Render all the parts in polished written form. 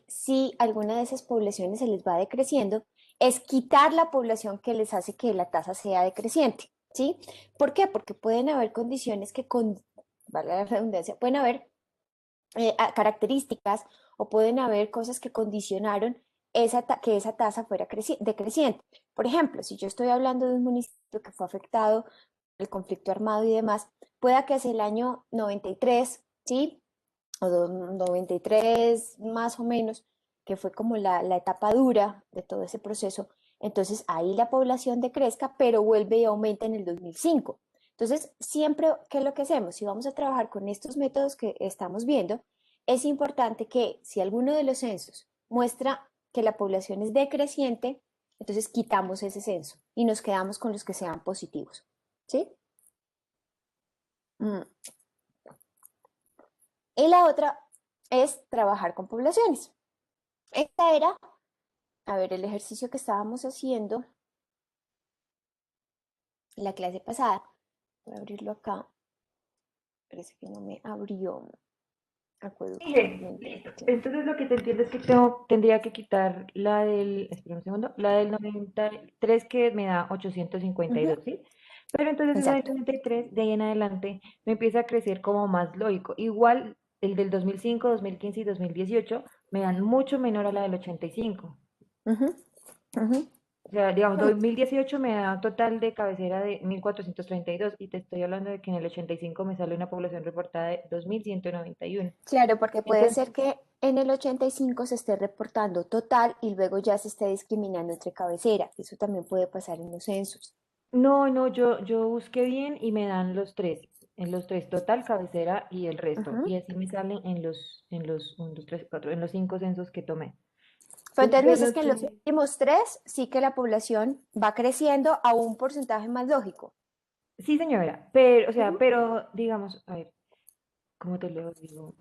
si alguna de esas poblaciones se les va decreciendo, es quitar la población que les hace que la tasa sea decreciente, ¿sí? ¿Por qué? Porque pueden haber condiciones que, vale la redundancia, pueden haber características o pueden haber cosas que condicionaron que esa tasa fuera decreciente. Por ejemplo, si yo estoy hablando de un municipio que fue afectado por el conflicto armado y demás, pueda que hacia el año 93, ¿sí? O 93 más o menos, que fue como la etapa dura de todo ese proceso, entonces ahí la población decrezca, pero vuelve y aumenta en el 2005. Entonces, siempre, ¿qué es lo que hacemos? Si vamos a trabajar con estos métodos que estamos viendo, es importante que si alguno de los censos muestra que la población es decreciente, entonces quitamos ese censo y nos quedamos con los que sean positivos. ¿Sí? Mm. Y la otra es trabajar con poblaciones. Esta era, a ver, el ejercicio que estábamos haciendo la clase pasada. Voy a abrirlo acá. Parece que no me abrió acueducto Dije, ambiental. listo. Claro. Entonces lo que te entiendo es que tendría que quitar la del, espera un segundo, la del 93 que me da 852, Ujú, ¿sí? Pero entonces esa del exacto. 93, de ahí en adelante, me empieza a crecer como más lógico. Igual el del 2005, 2015 y 2018 me dan mucho menor a la del 85. Ujú, ujú. O sea, digamos, Mm, 2018 me da un total de cabecera de 1432 y te estoy hablando de que en el 85 me sale una población reportada de 2191. claro, porque puede Entonces, ser que en el 85 se esté reportando total y luego ya se esté discriminando entre cabecera. Eso también puede pasar en los censos. no, yo busqué bien y me dan los tres, en los tres total, cabecera y el resto. Ujú. Y así me salen uno, dos, tres, cuatro, en los 5 censos que tomé. Pero entonces me Yo dices no que en los sé. últimos tres sí que la población va creciendo a un porcentaje más lógico. Sí, señora, pero, o sea, Ujú. pero, digamos, a ver, ¿cómo te lo digo?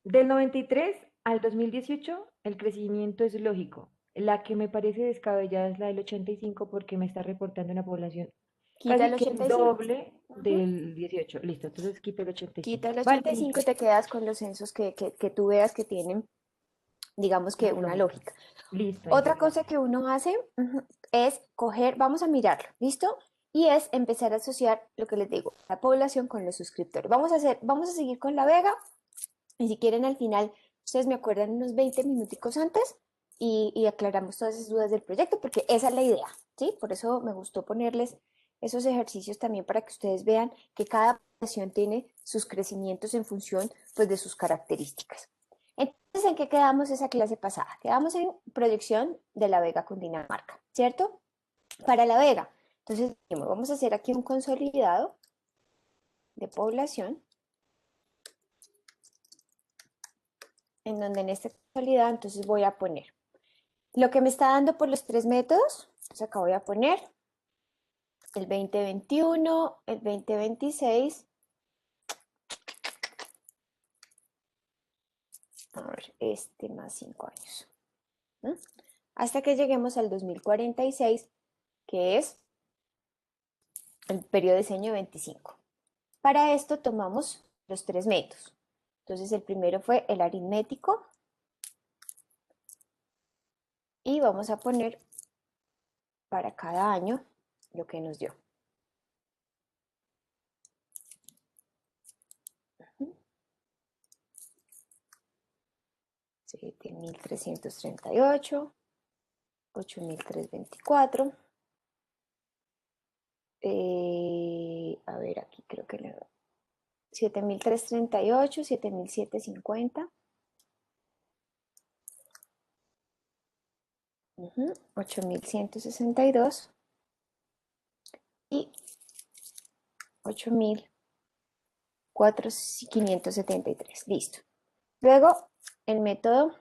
Del 93 al 2018, el crecimiento es lógico. La que me parece descabellada es la del 85 porque me está reportando una población Quita el casi que el 85. doble Ujú. del 18. Listo, entonces quito el Quita 85. el Vale, 85 listo. y te quedas con los censos que tú veas que tienen, digamos que Más una lógica. lógica. Listo, Otra entiendo. cosa que uno hace es coger, vamos a mirarlo, ¿listo? Y es empezar a asociar lo que les digo, la población con los suscriptores. Vamos a seguir con la Vega y si quieren al final, ustedes me acuerdan unos 20 minuticos antes y aclaramos todas esas dudas del proyecto porque esa es la idea, ¿sí? Por eso me gustó ponerles esos ejercicios también para que ustedes vean que cada población tiene sus crecimientos en función pues de sus características. Entonces, ¿en qué quedamos esa clase pasada? Quedamos en proyección de la Vega Cundinamarca, ¿cierto? Para la Vega. Entonces, vamos a hacer aquí un consolidado de población, en donde en esta consolidado entonces voy a poner lo que me está dando por los tres métodos. Entonces acá voy a poner el 2021, el 2026, a ver, este más 5 años, ¿no? Hasta que lleguemos al 2046, que es el periodo de diseño 25. Para esto tomamos los tres métodos. Entonces el primero fue el aritmético y vamos a poner para cada año lo que nos dio. 7.338, 8.324. A ver, aquí creo que 7.338, 7.750, 8.162 y 8.573. Listo. Luego, el método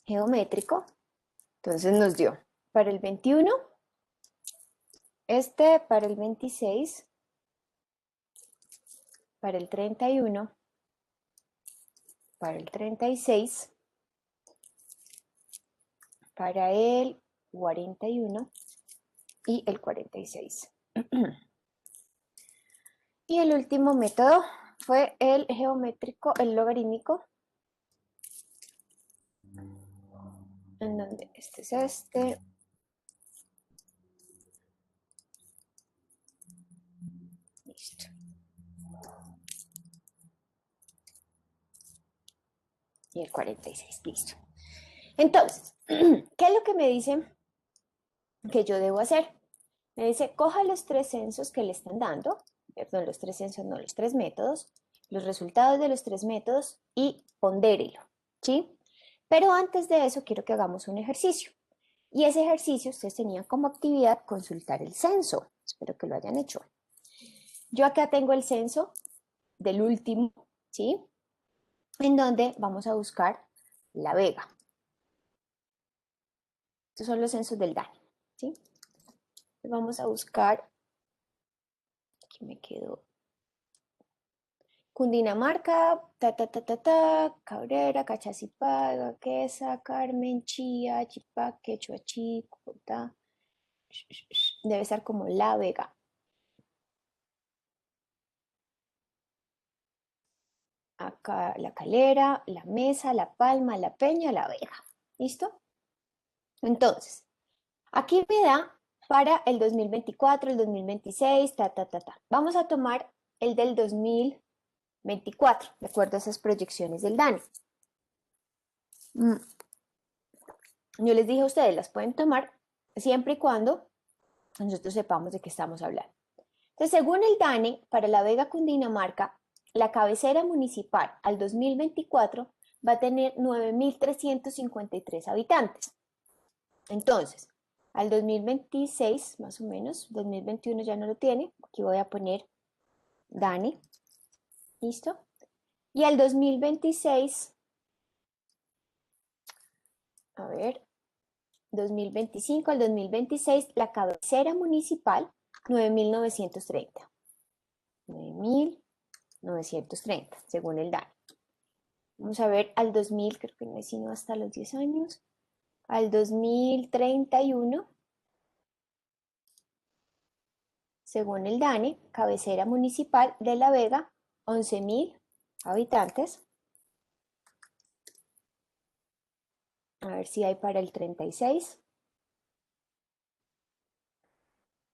geométrico, entonces nos dio para el 21, para el 26, para el 31, para el 36, para el 41 y el 46. Y el último método fue el geométrico, el logarítmico, en donde este es este. Listo. Y el 46, listo. Entonces, ¿qué es lo que me dicen que yo debo hacer? Me dice, coja los tres censos que le están dando, perdón, los tres censos, no, los tres métodos, los resultados de los tres métodos y pondérelo, ¿sí? Pero antes de eso quiero que hagamos un ejercicio. Y ese ejercicio ustedes tenían como actividad consultar el censo. Espero que lo hayan hecho. Yo acá tengo el censo del último, ¿sí? En donde vamos a buscar La Vega. Estos son los censos del DANE, ¿sí? Vamos a buscar, aquí me quedó Cundinamarca, Cabrera, Cachazipaga, Queza, Carmen, Chía, Chipaque, Chuachi, Cúcuta. Debe estar como La Vega. Acá La Calera, La Mesa, La Palma, La Peña, La Vega. ¿Listo? Entonces, aquí me da para el 2024, el 2026, Vamos a tomar el del 2024, de acuerdo a esas proyecciones del DANE. Yo les dije a ustedes, las pueden tomar siempre y cuando nosotros sepamos de qué estamos hablando. Entonces, según el DANE, para la Vega Cundinamarca, la cabecera municipal al 2024 va a tener 9.353 habitantes. Entonces, al 2026, más o menos, 2021 ya no lo tiene, aquí voy a poner DANE, ¿listo? Y al 2026, a ver, 2025 al 2026, la cabecera municipal, 9.930. 9.930, según el DANE. Vamos a ver al 2000, creo que no es sino hasta los 10 años. Al 2031, según el DANE, cabecera municipal de La Vega, 11.000 habitantes. A ver si hay para el 36.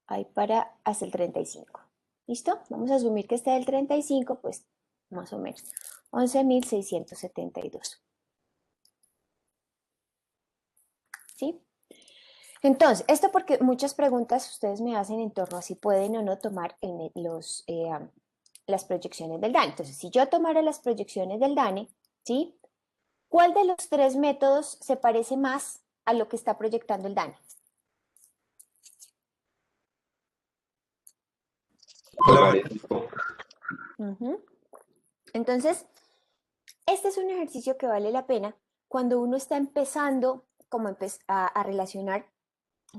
Hay para hasta el 35. ¿Listo? Vamos a asumir que esté del 35, pues más o menos. 11.672. ¿Sí? Entonces, esto porque muchas preguntas ustedes me hacen en torno a si pueden o no tomar las proyecciones del DANE. Entonces, si yo tomara las proyecciones del DANE, ¿sí? ¿Cuál de los tres métodos se parece más a lo que está proyectando el DANE? Ujú. Entonces, este es un ejercicio que vale la pena cuando uno está empezando como a relacionar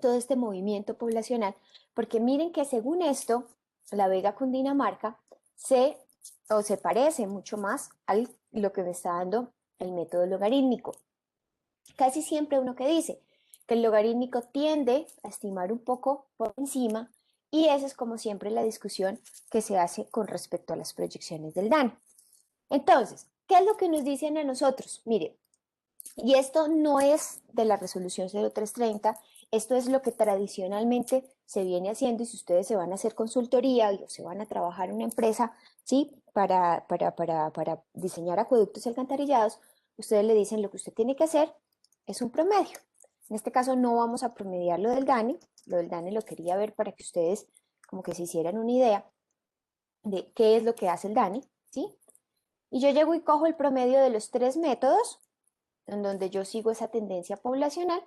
todo este movimiento poblacional, porque miren que según esto, la Vega Cundinamarca se parece mucho más a lo que me está dando el método logarítmico. Casi siempre uno que dice que el logarítmico tiende a estimar un poco por encima y esa es como siempre la discusión que se hace con respecto a las proyecciones del DANE. Entonces, ¿qué es lo que nos dicen a nosotros? Mire, y esto no es de la resolución 0330, esto es lo que tradicionalmente se viene haciendo y si ustedes se van a hacer consultoría o se van a trabajar en una empresa, ¿sí? Para diseñar acueductos y alcantarillados, ustedes le dicen lo que usted tiene que hacer es un promedio. En este caso no vamos a promediar lo del DANE lo quería ver para que ustedes como que se hicieran una idea de qué es lo que hace el DANE, ¿sí? Y yo llego y cojo el promedio de los tres métodos en donde yo sigo esa tendencia poblacional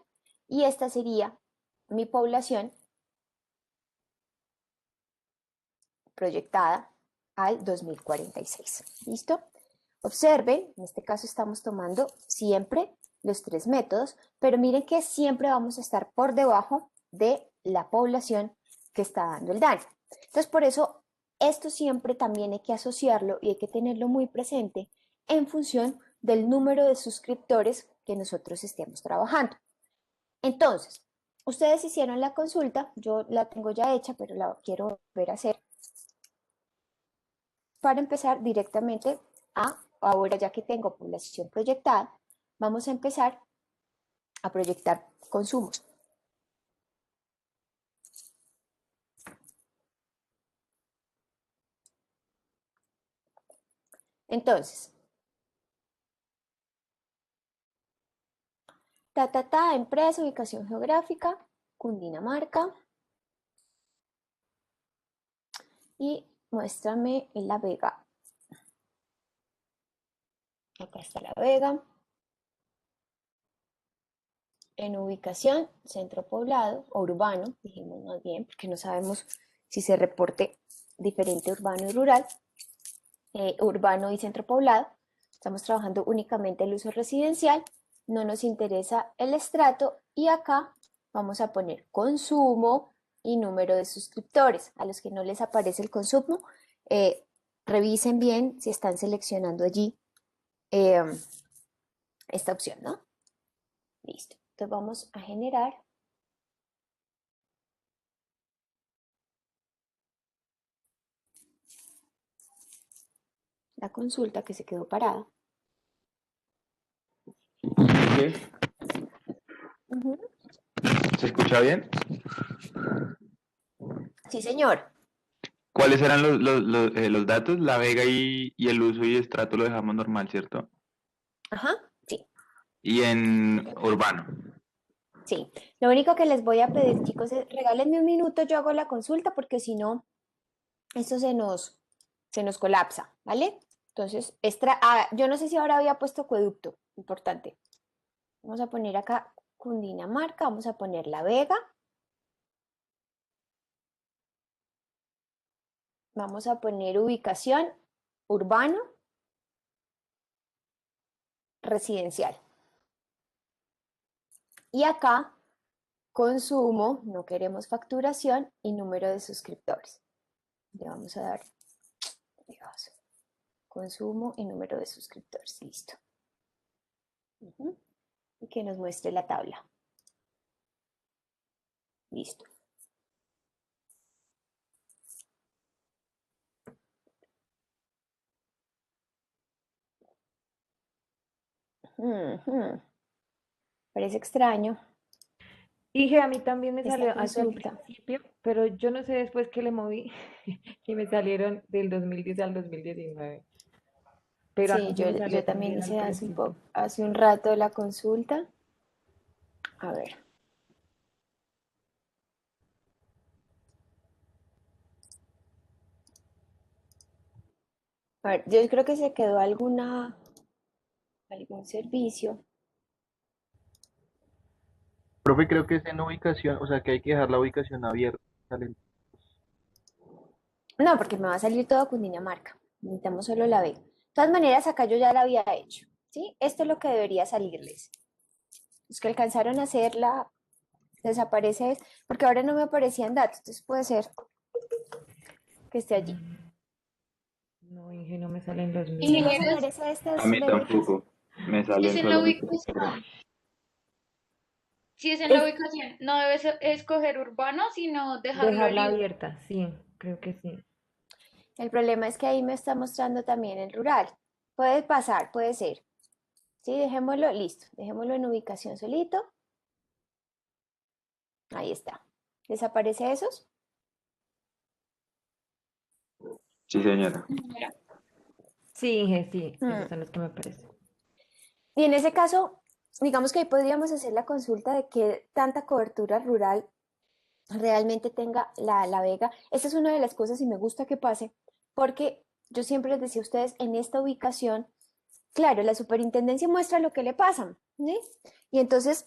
y esta sería mi población proyectada al 2046. ¿Listo? Observen, en este caso estamos tomando siempre los tres métodos, pero miren que siempre vamos a estar por debajo de la población que está dando el daño. Entonces, por eso, esto siempre también hay que asociarlo y hay que tenerlo muy presente en función del número de suscriptores que nosotros estemos trabajando. Entonces, ustedes hicieron la consulta, yo la tengo ya hecha, pero la quiero volver a hacer para empezar directamente a, ahora ya que tengo población proyectada, vamos a empezar a proyectar consumos. Entonces, empresa, ubicación geográfica, Cundinamarca, y muéstrame en La Vega. Acá está La Vega. En ubicación, centro poblado o urbano, dijimos más bien, porque no sabemos si se reporte diferente urbano y rural, urbano y centro poblado. Estamos trabajando únicamente el uso residencial, no nos interesa el estrato y acá vamos a poner consumo y número de suscriptores. A los que no les aparece el consumo, revisen bien si están seleccionando allí esta opción, ¿no? Listo. Entonces vamos a generar la consulta que se quedó parada. Sí, Ujú. ¿se escucha bien? Sí, señor. ¿Cuáles eran los datos? La vega y el uso y estrato lo dejamos normal, ¿cierto? Ajá, sí, Y en urbano. sí. Lo único que les voy a pedir, chicos, es regálenme un minuto, yo hago la consulta porque si no, esto se nos colapsa, ¿vale? Entonces, yo no sé si ahora había puesto acueducto, importante. Vamos a poner acá Cundinamarca, vamos a poner La Vega, vamos a poner ubicación urbano, residencial. Y acá, consumo, no queremos facturación y número de suscriptores. Le vamos a dar, Dios, consumo y número de suscriptores, listo. Y que nos muestre la tabla. Listo. Parece extraño Dije, a mí también me esta salió hacia el consulta. principio, pero yo no sé después qué le moví y me salieron del 2010 al 2019. Pero Sí, acá sí me yo salió también también al hice principio. hace un rato la consulta. A ver. A ver, yo creo que se quedó algún servicio. Profe, creo que es en ubicación, o sea que hay que dejar la ubicación abierta. Sale. No, porque me va a salir todo Cundinamarca. Necesitamos solo la B. De todas maneras, acá yo ya la había hecho. ¿Sí? Esto es lo que debería salirles. Los que alcanzaron a hacerla, desaparece, porque ahora no me aparecían datos. Entonces puede ser que esté allí. No, Inge, no me salen los Y si les míos. Ingenieros, aparece A estas mí letras, tampoco. Me si es salen en la solo mis ubicación, si es en la es, ubicación, no debes escoger urbano, sino dejarlo Dejarla libre. abierta, sí, creo que sí. el problema es que ahí me está mostrando también el rural. Puede pasar, puede ser. Sí, dejémoslo, listo. Dejémoslo en ubicación solito. Ahí está. ¿Desaparece esos? Sí, señora. Sí, Inge, sí, Mm. esos son los que me parecen. Y en ese caso, digamos que ahí podríamos hacer la consulta de qué tanta cobertura rural realmente tenga la Vega. Esa es una de las cosas y me gusta que pase, porque yo siempre les decía a ustedes, en esta ubicación, claro, la superintendencia muestra lo que le pasan, ¿sí? Y entonces,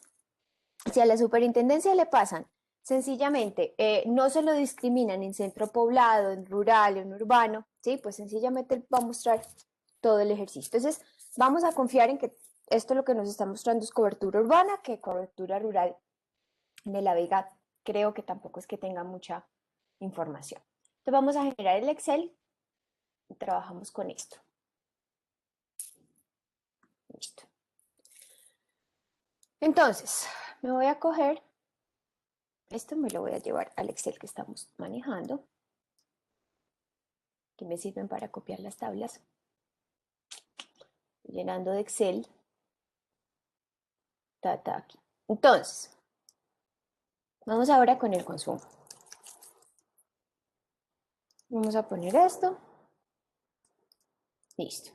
si a la superintendencia le pasan, sencillamente no se lo discriminan en centro poblado, en rural, en urbano, ¿sí? Pues sencillamente va a mostrar todo el ejercicio. Entonces, vamos a confiar en que esto lo que nos está mostrando es cobertura urbana, que cobertura rural de la Vega creo que tampoco es que tenga mucha información. Entonces vamos a generar el Excel y trabajamos con esto. Listo. Entonces, me voy a coger, esto me lo voy a llevar al Excel que estamos manejando, que me sirven para copiar las tablas. Llenando de Excel. Aquí. Entonces, vamos ahora con el consumo. Vamos a poner esto. Listo.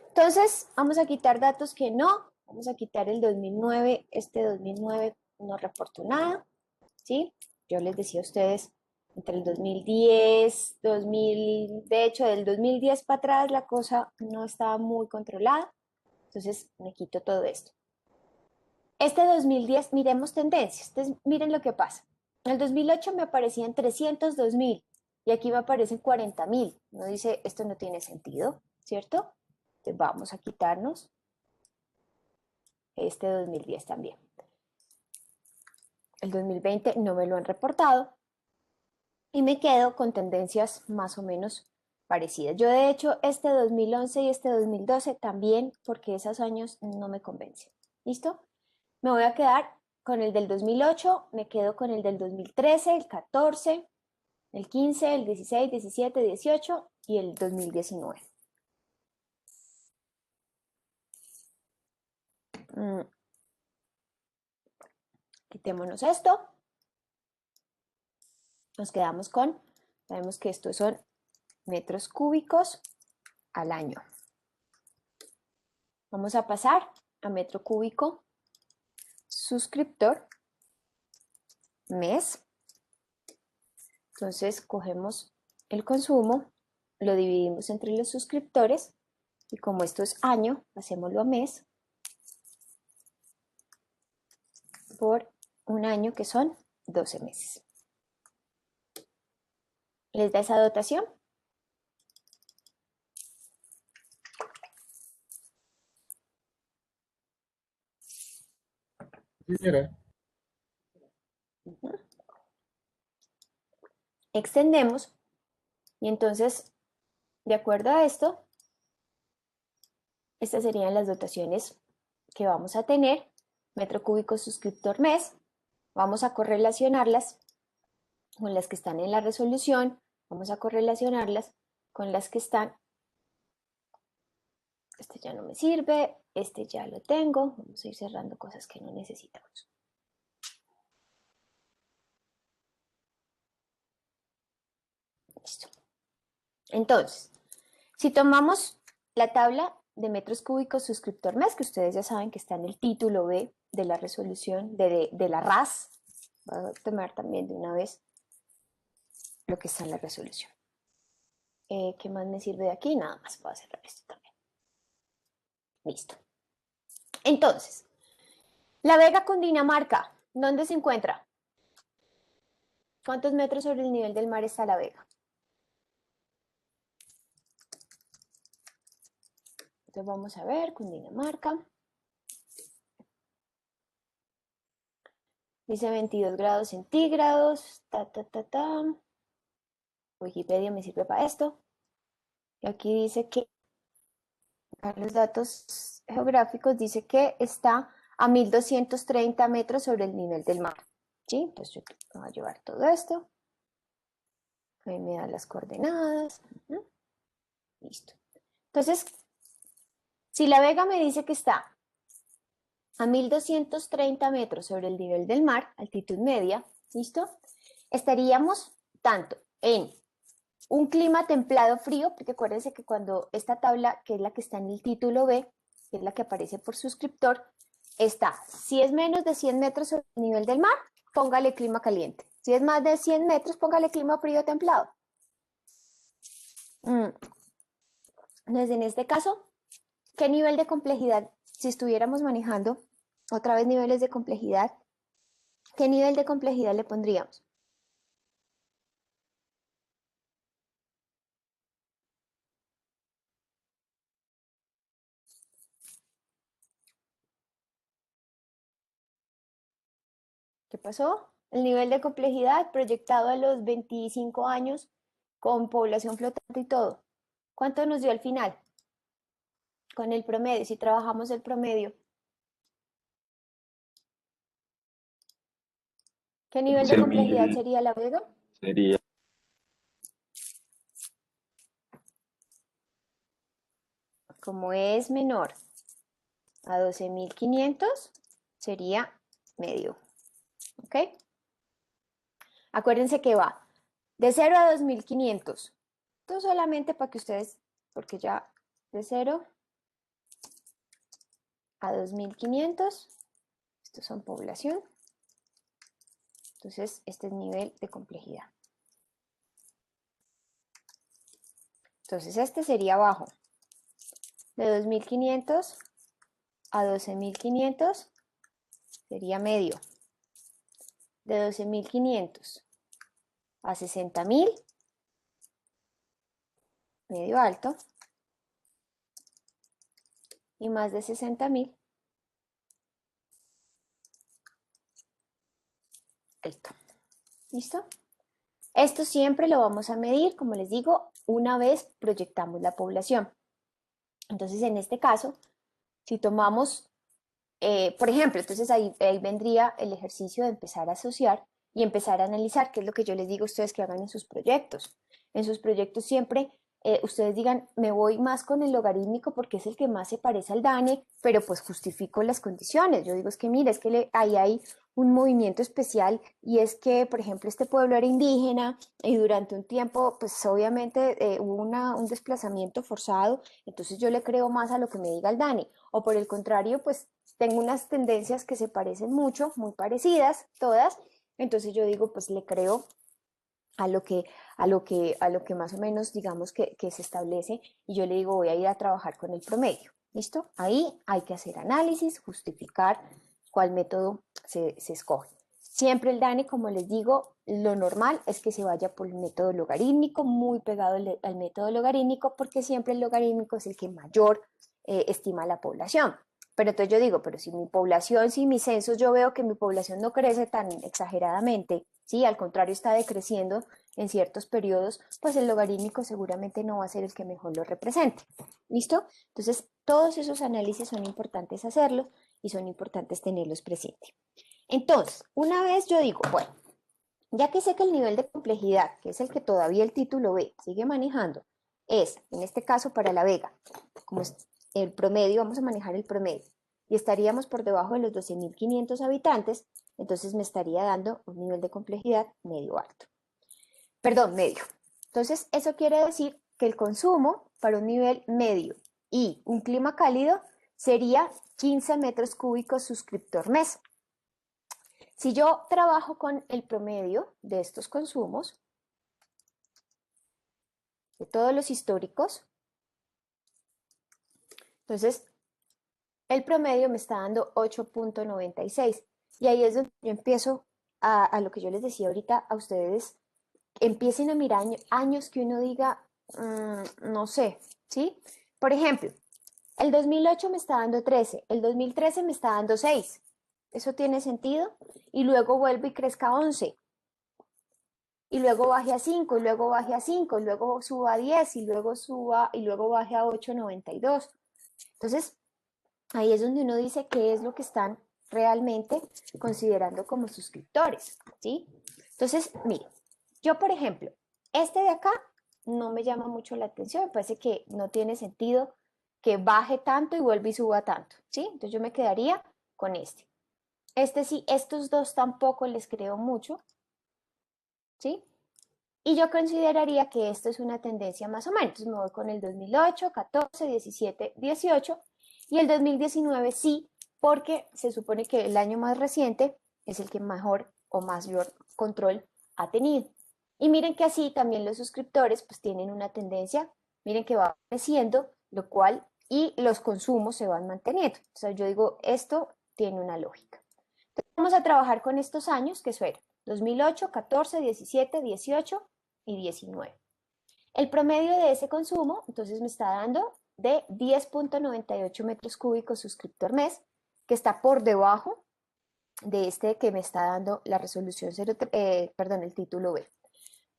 Entonces, vamos a quitar datos que no. Vamos a quitar el 2009. Este 2009 no reportó nada. ¿Sí? Yo les decía a ustedes, entre el 2010, 2000, de hecho, del 2010 para atrás la cosa no estaba muy controlada. Entonces, me quito todo esto. Este 2010, miremos tendencias. Entonces, miren lo que pasa. En el 2008 me aparecían 302.000 y aquí me aparecen 40.000. No dice, esto no tiene sentido, ¿cierto? Entonces, vamos a quitarnos este 2010 también. El 2020 no me lo han reportado y me quedo con tendencias más o menos parecidas. Yo de hecho este 2011 y este 2012 también, porque esos años no me convencen. ¿Listo? Me voy a quedar con el del 2008, me quedo con el del 2013, el 14, el 15, el 16, 17, 18 y el 2019. Quitémonos esto. Nos quedamos con, sabemos que estos son metros cúbicos al año. Vamos a pasar a metro cúbico suscriptor mes. Entonces cogemos el consumo, lo dividimos entre los suscriptores y como esto es año, hacémoslo a mes por un año que son 12 meses. ¿Les da esa dotación? Sí, señora. Extendemos y entonces, de acuerdo a esto, estas serían las dotaciones que vamos a tener. Metro cúbico suscriptor mes. Vamos a correlacionarlas con las que están en la resolución. Vamos a correlacionarlas con las que están. Este ya no me sirve. Este ya lo tengo. Vamos a ir cerrando cosas que no necesitamos. Listo. Entonces, si tomamos la tabla de metros cúbicos suscriptor mes, que ustedes ya saben que está en el título B de la resolución de la RAS, voy a tomar también de una vez lo que está en la resolución. ¿Qué más me sirve de aquí? Nada más, voy a cerrar esto también. Listo. Entonces, La Vega, Cundinamarca, ¿dónde se encuentra? ¿Cuántos metros sobre el nivel del mar está La Vega? Entonces vamos a ver, Cundinamarca. Dice 22 grados centígrados. Wikipedia me sirve para esto. Y aquí dice que, los datos geográficos, dice que está a 1230 metros sobre el nivel del mar. ¿Sí? Entonces yo voy a llevar todo esto. Ahí me da las coordenadas. Listo. Entonces, si La Vega me dice que está a 1230 metros sobre el nivel del mar, altitud media, ¿listo? Estaríamos tanto en un clima templado frío, porque acuérdense que cuando esta tabla, que es la que está en el título B, que es la que aparece por suscriptor, está, si es menos de 100 metros sobre el nivel del mar, póngale clima caliente. Si es más de 100 metros, póngale clima frío templado. Entonces, en este caso, ¿qué nivel de complejidad? Si estuviéramos manejando otra vez niveles de complejidad, ¿qué nivel de complejidad le pondríamos? ¿Qué pasó? El nivel de complejidad proyectado a los 25 años con población flotante y todo. ¿Cuánto nos dio al final? Con el promedio, si trabajamos el promedio. ¿Qué nivel de 11.000 complejidad sería La Vega? sería. Como es menor a 12.500, sería medio. ¿Ok? Acuérdense que va de 0 a 2500. Esto solamente para que ustedes, porque ya de 0 a 2500, estos son población. Entonces, este es nivel de complejidad. Entonces, este sería bajo. De 2500 a 12500 sería medio. De 12500 a 60000, medio alto. Y más de 60000, alto. ¿Listo? Esto siempre lo vamos a medir, como les digo, una vez proyectamos la población. Entonces, en este caso, si tomamos, por ejemplo, entonces ahí vendría el ejercicio de empezar a asociar y empezar a analizar qué es lo que yo les digo a ustedes que hagan en sus proyectos. En sus proyectos siempre ustedes digan, me voy más con el logarítmico porque es el que más se parece al DANE, pero pues justifico las condiciones. Yo digo, es que mire, es que ahí hay un movimiento especial y es que, por ejemplo, este pueblo era indígena y durante un tiempo, pues obviamente hubo un desplazamiento forzado, entonces yo le creo más a lo que me diga el DANE. O por el contrario, pues tengo unas tendencias que se parecen mucho, muy parecidas, todas, entonces yo digo, pues le creo a lo que más o menos digamos que se establece y yo le digo voy a ir a trabajar con el promedio. ¿Listo? Ahí hay que hacer análisis, justificar cuál método se escoge. Siempre el DANE, como les digo, lo normal es que se vaya por el método logarítmico, muy pegado al método logarítmico, porque siempre el logarítmico es el que mayor estima la población. Pero entonces yo digo, pero si mi población, si mi censo, yo veo que mi población no crece tan exageradamente, ¿sí? Al contrario, está decreciendo en ciertos periodos, pues el logarítmico seguramente no va a ser el que mejor lo represente. ¿Listo? Entonces, todos esos análisis son importantes hacerlo y son importantes tenerlos presentes. Entonces, una vez yo digo, bueno, ya que sé que el nivel de complejidad, que es el que todavía el título B sigue manejando, es, en este caso para la Vega, como es el promedio, vamos a manejar el promedio, y estaríamos por debajo de los 12.500 habitantes, entonces me estaría dando un nivel de complejidad medio alto. Perdón, medio. Entonces, eso quiere decir que el consumo para un nivel medio y un clima cálido sería 15 metros cúbicos suscriptor mes. Si yo trabajo con el promedio de estos consumos, de todos los históricos, entonces el promedio me está dando 8.96. Y ahí es donde yo empiezo a lo que yo les decía ahorita a ustedes, empiecen a mirar años que uno diga, no sé, ¿sí? Por ejemplo, el 2008 me está dando 13, el 2013 me está dando 6. ¿Eso tiene sentido? Y luego vuelvo y crezca a 11. Y luego baje a 5, y luego baje a 5, y luego suba a 10, y luego baje a 8.92. Entonces, ahí es donde uno dice qué es lo que están realmente considerando como suscriptores, ¿sí? Entonces, mire, yo por ejemplo, este de acá no me llama mucho la atención, me parece que no tiene sentido que baje tanto y vuelva y suba tanto, ¿sí? Entonces yo me quedaría con este. Este sí, estos dos tampoco les creo mucho, ¿sí? Y yo consideraría que esto es una tendencia más o menos. Me voy con el 2008, 14, 17, 18 y el 2019 sí, porque se supone que el año más reciente es el que mejor o mayor control ha tenido. Y miren que así también los suscriptores pues tienen una tendencia, miren que va creciendo, lo cual y los consumos se van manteniendo. O sea, yo digo, esto tiene una lógica. Entonces, vamos a trabajar con estos años que fueron 2008, 14, 17, 18 y 19. El promedio de ese consumo, entonces me está dando de 10.98 metros cúbicos suscriptor mes, que está por debajo de este que me está dando la resolución 0, el título B.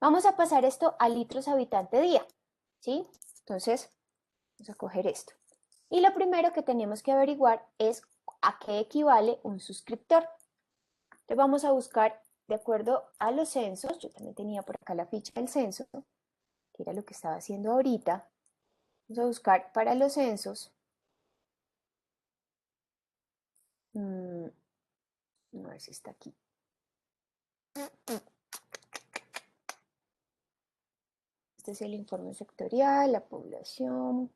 Vamos a pasar esto a litros habitante día, ¿sí? Entonces, vamos a coger esto. Y lo primero que tenemos que averiguar es a qué equivale un suscriptor. Entonces vamos a buscar de acuerdo a los censos, yo también tenía por acá la ficha del censo, que era lo que estaba haciendo ahorita. Vamos a buscar para los censos ver si está aquí. Este es el informe sectorial, la población,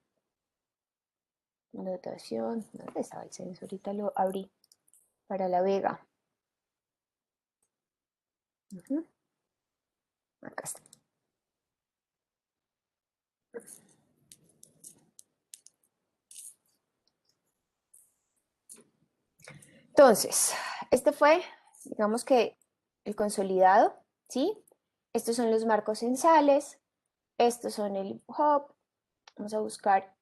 dotación. ¿Dónde estaba el censo? Ahorita lo abrí para La Vega. Acá está. Entonces, este fue, digamos que el consolidado, ¿sí? Estos son los marcos censales, estos son el hub. Vamos a buscar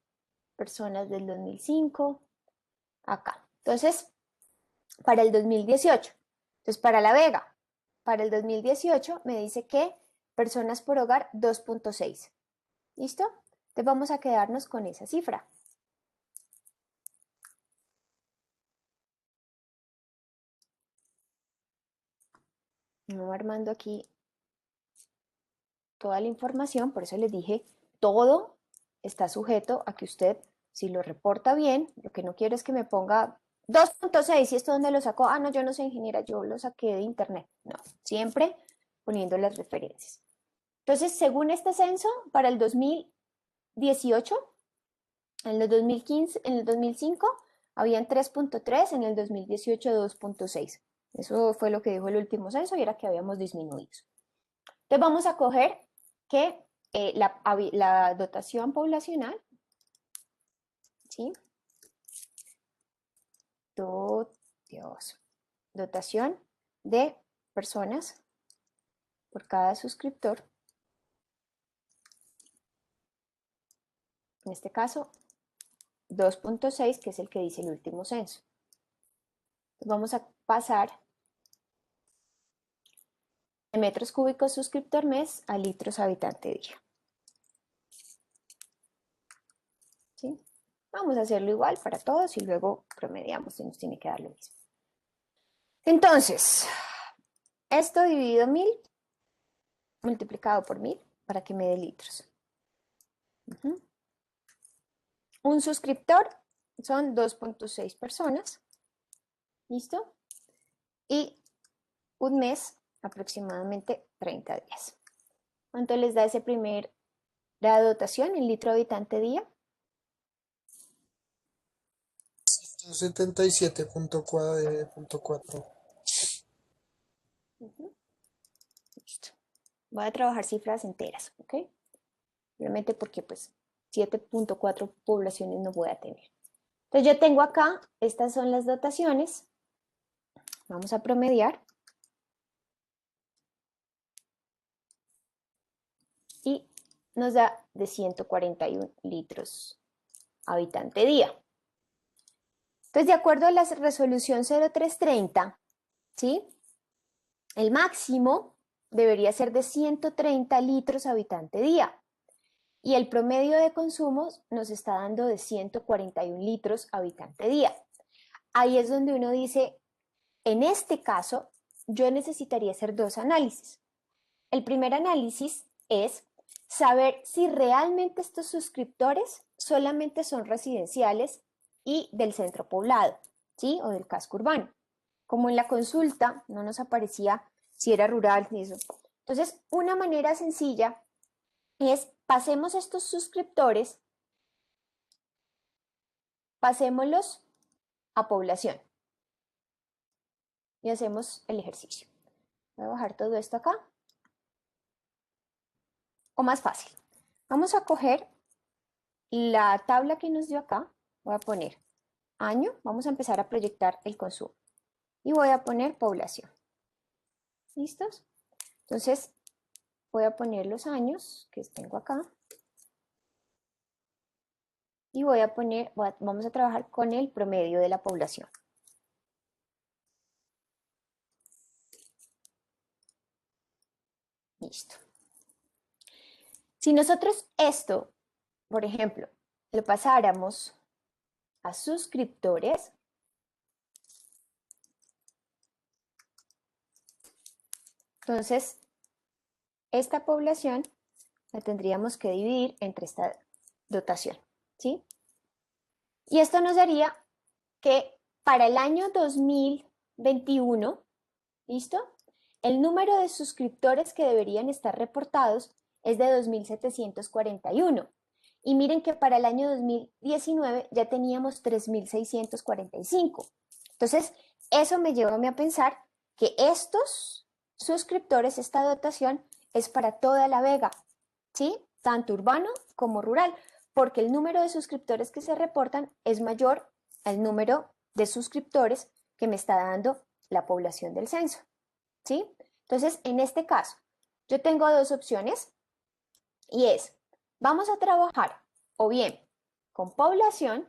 personas del 2005, acá. Entonces, para el 2018, entonces para La Vega, para el 2018 me dice que personas por hogar 2.6. ¿Listo? Entonces vamos a quedarnos con esa cifra. Vamos armando aquí toda la información, por eso les dije, todo está sujeto a que usted, si lo reporta bien, lo que no quiero es que me ponga 2.6, ¿y esto dónde lo sacó? Ah, no, yo no soy ingeniera, yo lo saqué de internet. No, siempre poniendo las referencias. Entonces, según este censo, para el 2018, en el 2015, en el 2005, habían 3.3, en el 2018 2.6. Eso fue lo que dijo el último censo y era que habíamos disminuido. Entonces vamos a coger que la dotación poblacional, ¿sí? Dotación de personas por cada suscriptor. En este caso, 2.6, que es el que dice el último censo. Entonces vamos a pasar de metros cúbicos suscriptor mes a litros habitante día. ¿Sí? Vamos a hacerlo igual para todos y luego promediamos si nos tiene que dar lo mismo. Entonces, esto dividido 1000 multiplicado por 1000 para que me dé litros. Un suscriptor son 2.6 personas. ¿Listo? Y un mes, aproximadamente 30 días. ¿Cuánto les da ese primer la dotación en litro habitante día? 77.4. Listo. Voy a trabajar cifras enteras, ¿ok? Obviamente porque pues 7.4 poblaciones no voy a tener. Entonces yo tengo acá, estas son las dotaciones. Vamos a promediar. Y nos da de 141 litros habitante día. Entonces, de acuerdo a la resolución 0330, ¿sí? El máximo debería ser de 130 litros habitante día. Y el promedio de consumos nos está dando de 141 litros habitante día. Ahí es donde uno dice, en este caso, yo necesitaría hacer dos análisis. El primer análisis es saber si realmente estos suscriptores solamente son residenciales y del centro poblado, ¿sí? O del casco urbano. Como en la consulta no nos aparecía si era rural ni eso. Entonces, una manera sencilla es pasemos estos suscriptores, pasémoslos a población y hacemos el ejercicio. Voy a bajar todo esto acá. O más fácil, vamos a coger la tabla que nos dio acá, voy a poner año, vamos a empezar a proyectar el consumo y voy a poner población. ¿Listos? Entonces voy a poner los años que tengo acá y voy a poner, vamos a trabajar con el promedio de la población. Listo. Si nosotros esto, por ejemplo, lo pasáramos a suscriptores, entonces esta población la tendríamos que dividir entre esta dotación, ¿sí? Y esto nos daría que para el año 2000, 2021, ¿listo? El número de suscriptores que deberían estar reportados es de 2.741. Y miren que para el año 2019 ya teníamos 3.645. Entonces, eso me lleva a mí a pensar que estos suscriptores, esta dotación, es para toda la Vega, ¿sí? Tanto urbano como rural, porque el número de suscriptores que se reportan es mayor al número de suscriptores que me está dando la población del censo, ¿sí? Entonces, en este caso, yo tengo dos opciones y es, vamos a trabajar o bien con población,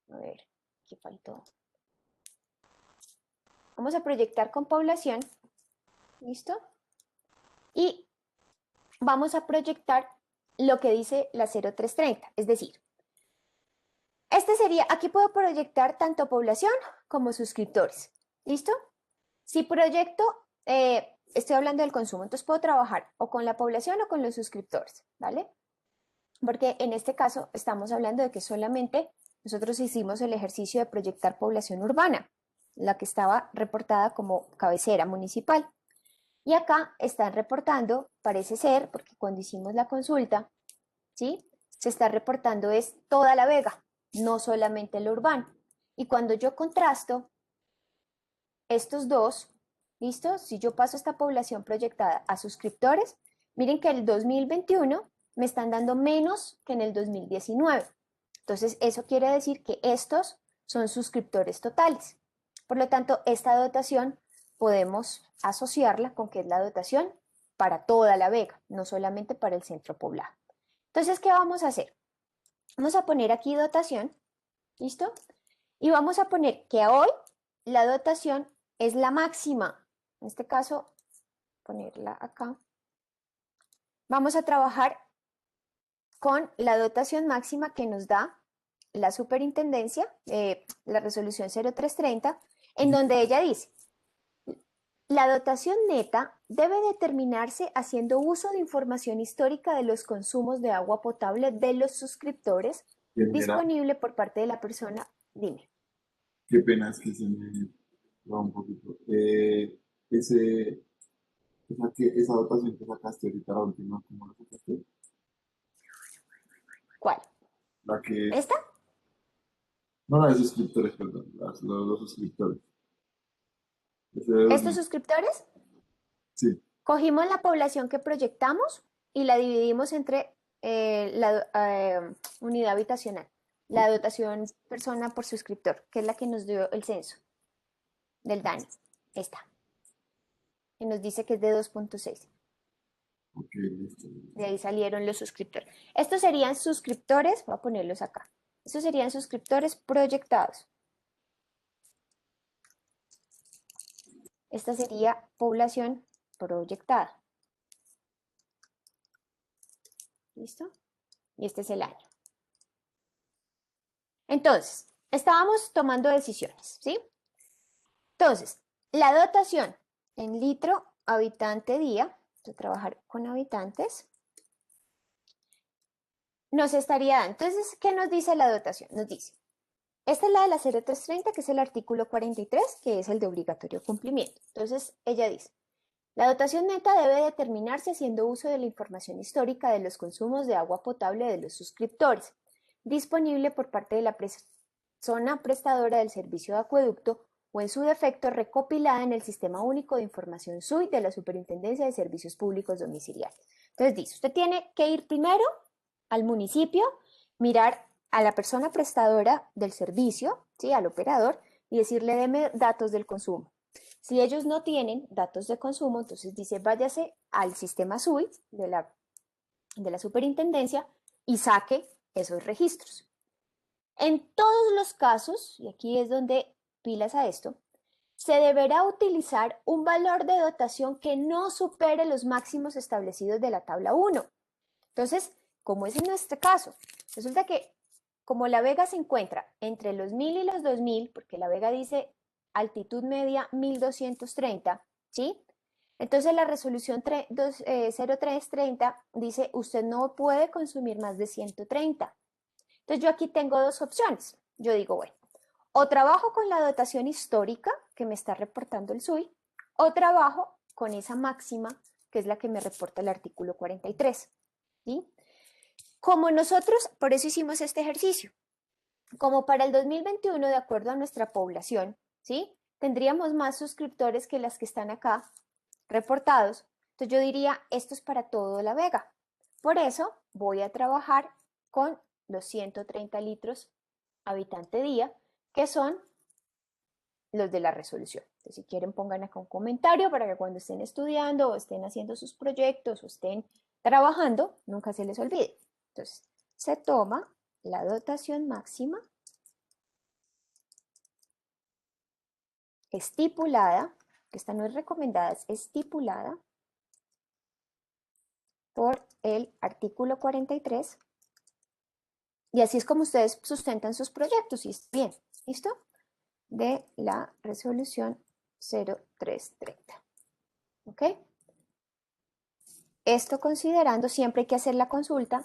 a ver, aquí faltó, vamos a proyectar con población, ¿listo? Y vamos a proyectar lo que dice la 0330, es decir, aquí puedo proyectar tanto población como suscriptores, ¿listo? Si proyecto, estoy hablando del consumo, entonces puedo trabajar o con la población o con los suscriptores, ¿vale? Porque en este caso estamos hablando de que solamente nosotros hicimos el ejercicio de proyectar población urbana, la que estaba reportada como cabecera municipal. Y acá están reportando, parece ser, porque cuando hicimos la consulta, ¿sí? Se está reportando es toda la Vega, no solamente lo urbano. Y cuando yo contrasto estos dos, ¿listo? Si yo paso esta población proyectada a suscriptores, miren que el 2021 me están dando menos que en el 2019. Entonces, eso quiere decir que estos son suscriptores totales. Por lo tanto, esta dotación podemos asociarla con que es la dotación para toda la Vega, no solamente para el centro poblado. Entonces, ¿qué vamos a hacer? Vamos a poner aquí dotación, ¿listo? Y vamos a poner que hoy la dotación es la máxima. En este caso, ponerla acá. Vamos a trabajar con la dotación máxima que nos da la superintendencia, la resolución 0330, en donde ella dice, la dotación neta debe determinarse haciendo uso de información histórica de los consumos de agua potable de los suscriptores disponible por parte de la persona. Dime. Qué pena es que se me va un poquito. Esa dotación que sacaste ahorita, la última, ¿cómo la sacaste? ¿Cuál? La que es. ¿Esta? No, la de suscriptores, perdón. Los suscriptores. Ese de ¿Estos 2000. suscriptores? Sí, Cogimos la población que proyectamos y la dividimos entre la unidad habitacional, la dotación persona por suscriptor, que es la que nos dio el censo del DANE. Esta, que nos dice que es de 2.6. ok, listo. De ahí salieron los suscriptores. Estos serían suscriptores, voy a ponerlos acá. Estos serían suscriptores proyectados. Esta sería población proyectada. ¿Listo? Y este es el año. Entonces, estábamos tomando decisiones, ¿sí? Entonces, la dotación en litro habitante día, voy a trabajar con habitantes, nos estaría dando. Entonces, ¿qué nos dice la dotación? Nos dice, esta es la de la 0330, que es el artículo 43, que es el de obligatorio cumplimiento. Entonces, ella dice, la dotación neta debe determinarse haciendo uso de la información histórica de los consumos de agua potable de los suscriptores, disponible por parte de la persona prestadora del servicio de acueducto o en su defecto recopilada en el Sistema Único de Información SUI de la Superintendencia de Servicios Públicos Domiciliarios. Entonces dice, usted tiene que ir primero al municipio, mirar a la persona prestadora del servicio, ¿sí? Al operador, y decirle, deme datos del consumo. Si ellos no tienen datos de consumo, entonces dice, váyase al sistema SUI de la superintendencia y saque esos registros. En todos los casos, y aquí es donde pilas a esto, se deberá utilizar un valor de dotación que no supere los máximos establecidos de la tabla 1. Entonces, como es en nuestro caso, resulta que como la Vega se encuentra entre los 1000 y los 2000, porque la Vega dice altitud media 1230, ¿sí? Entonces la resolución 0330 dice usted no puede consumir más de 130. Entonces yo aquí tengo dos opciones. Yo digo, bueno, o trabajo con la dotación histórica que me está reportando el SUI, o trabajo con esa máxima que es la que me reporta el artículo 43. ¿Sí? Como nosotros, por eso hicimos este ejercicio, como para el 2021, de acuerdo a nuestra población, ¿sí? Tendríamos más suscriptores que las que están acá reportados. Entonces yo diría, esto es para todo La Vega. Por eso voy a trabajar con los 130 litros habitante día, que son los de la resolución. Entonces, si quieren, pongan acá un comentario para que cuando estén estudiando o estén haciendo sus proyectos o estén trabajando, nunca se les olvide. Entonces, se toma la dotación máxima estipulada, que esta no es recomendada, es estipulada por el artículo 43, y así es como ustedes sustentan sus proyectos, y está bien, ¿listo? De la resolución 0330. ¿Ok? Esto considerando, siempre hay que hacer la consulta,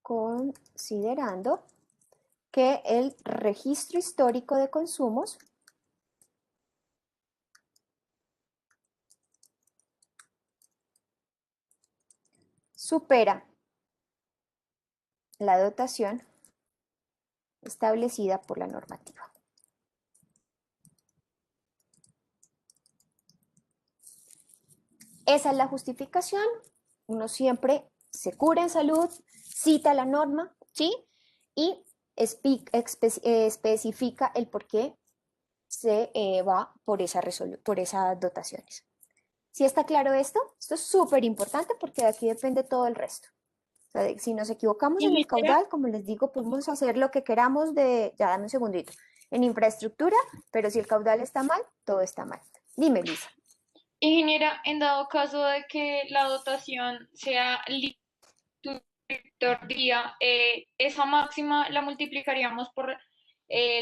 considerando que el registro histórico de consumos supera la dotación establecida por la normativa. Esa es la justificación. Uno siempre se cura en salud, cita la norma, ¿sí? Y especifica el por qué se va por esas dotaciones. ¿Sí está claro esto? Esto es súper importante porque de aquí depende todo el resto. O sea, si nos equivocamos en el Ingeniera, caudal, como les digo, podemos hacer lo que queramos ya dame un segundito, en infraestructura, pero si el caudal está mal, todo está mal. Dime, Luisa. ingeniera, en dado caso de que la dotación sea suscriptor día, esa máxima la multiplicaríamos por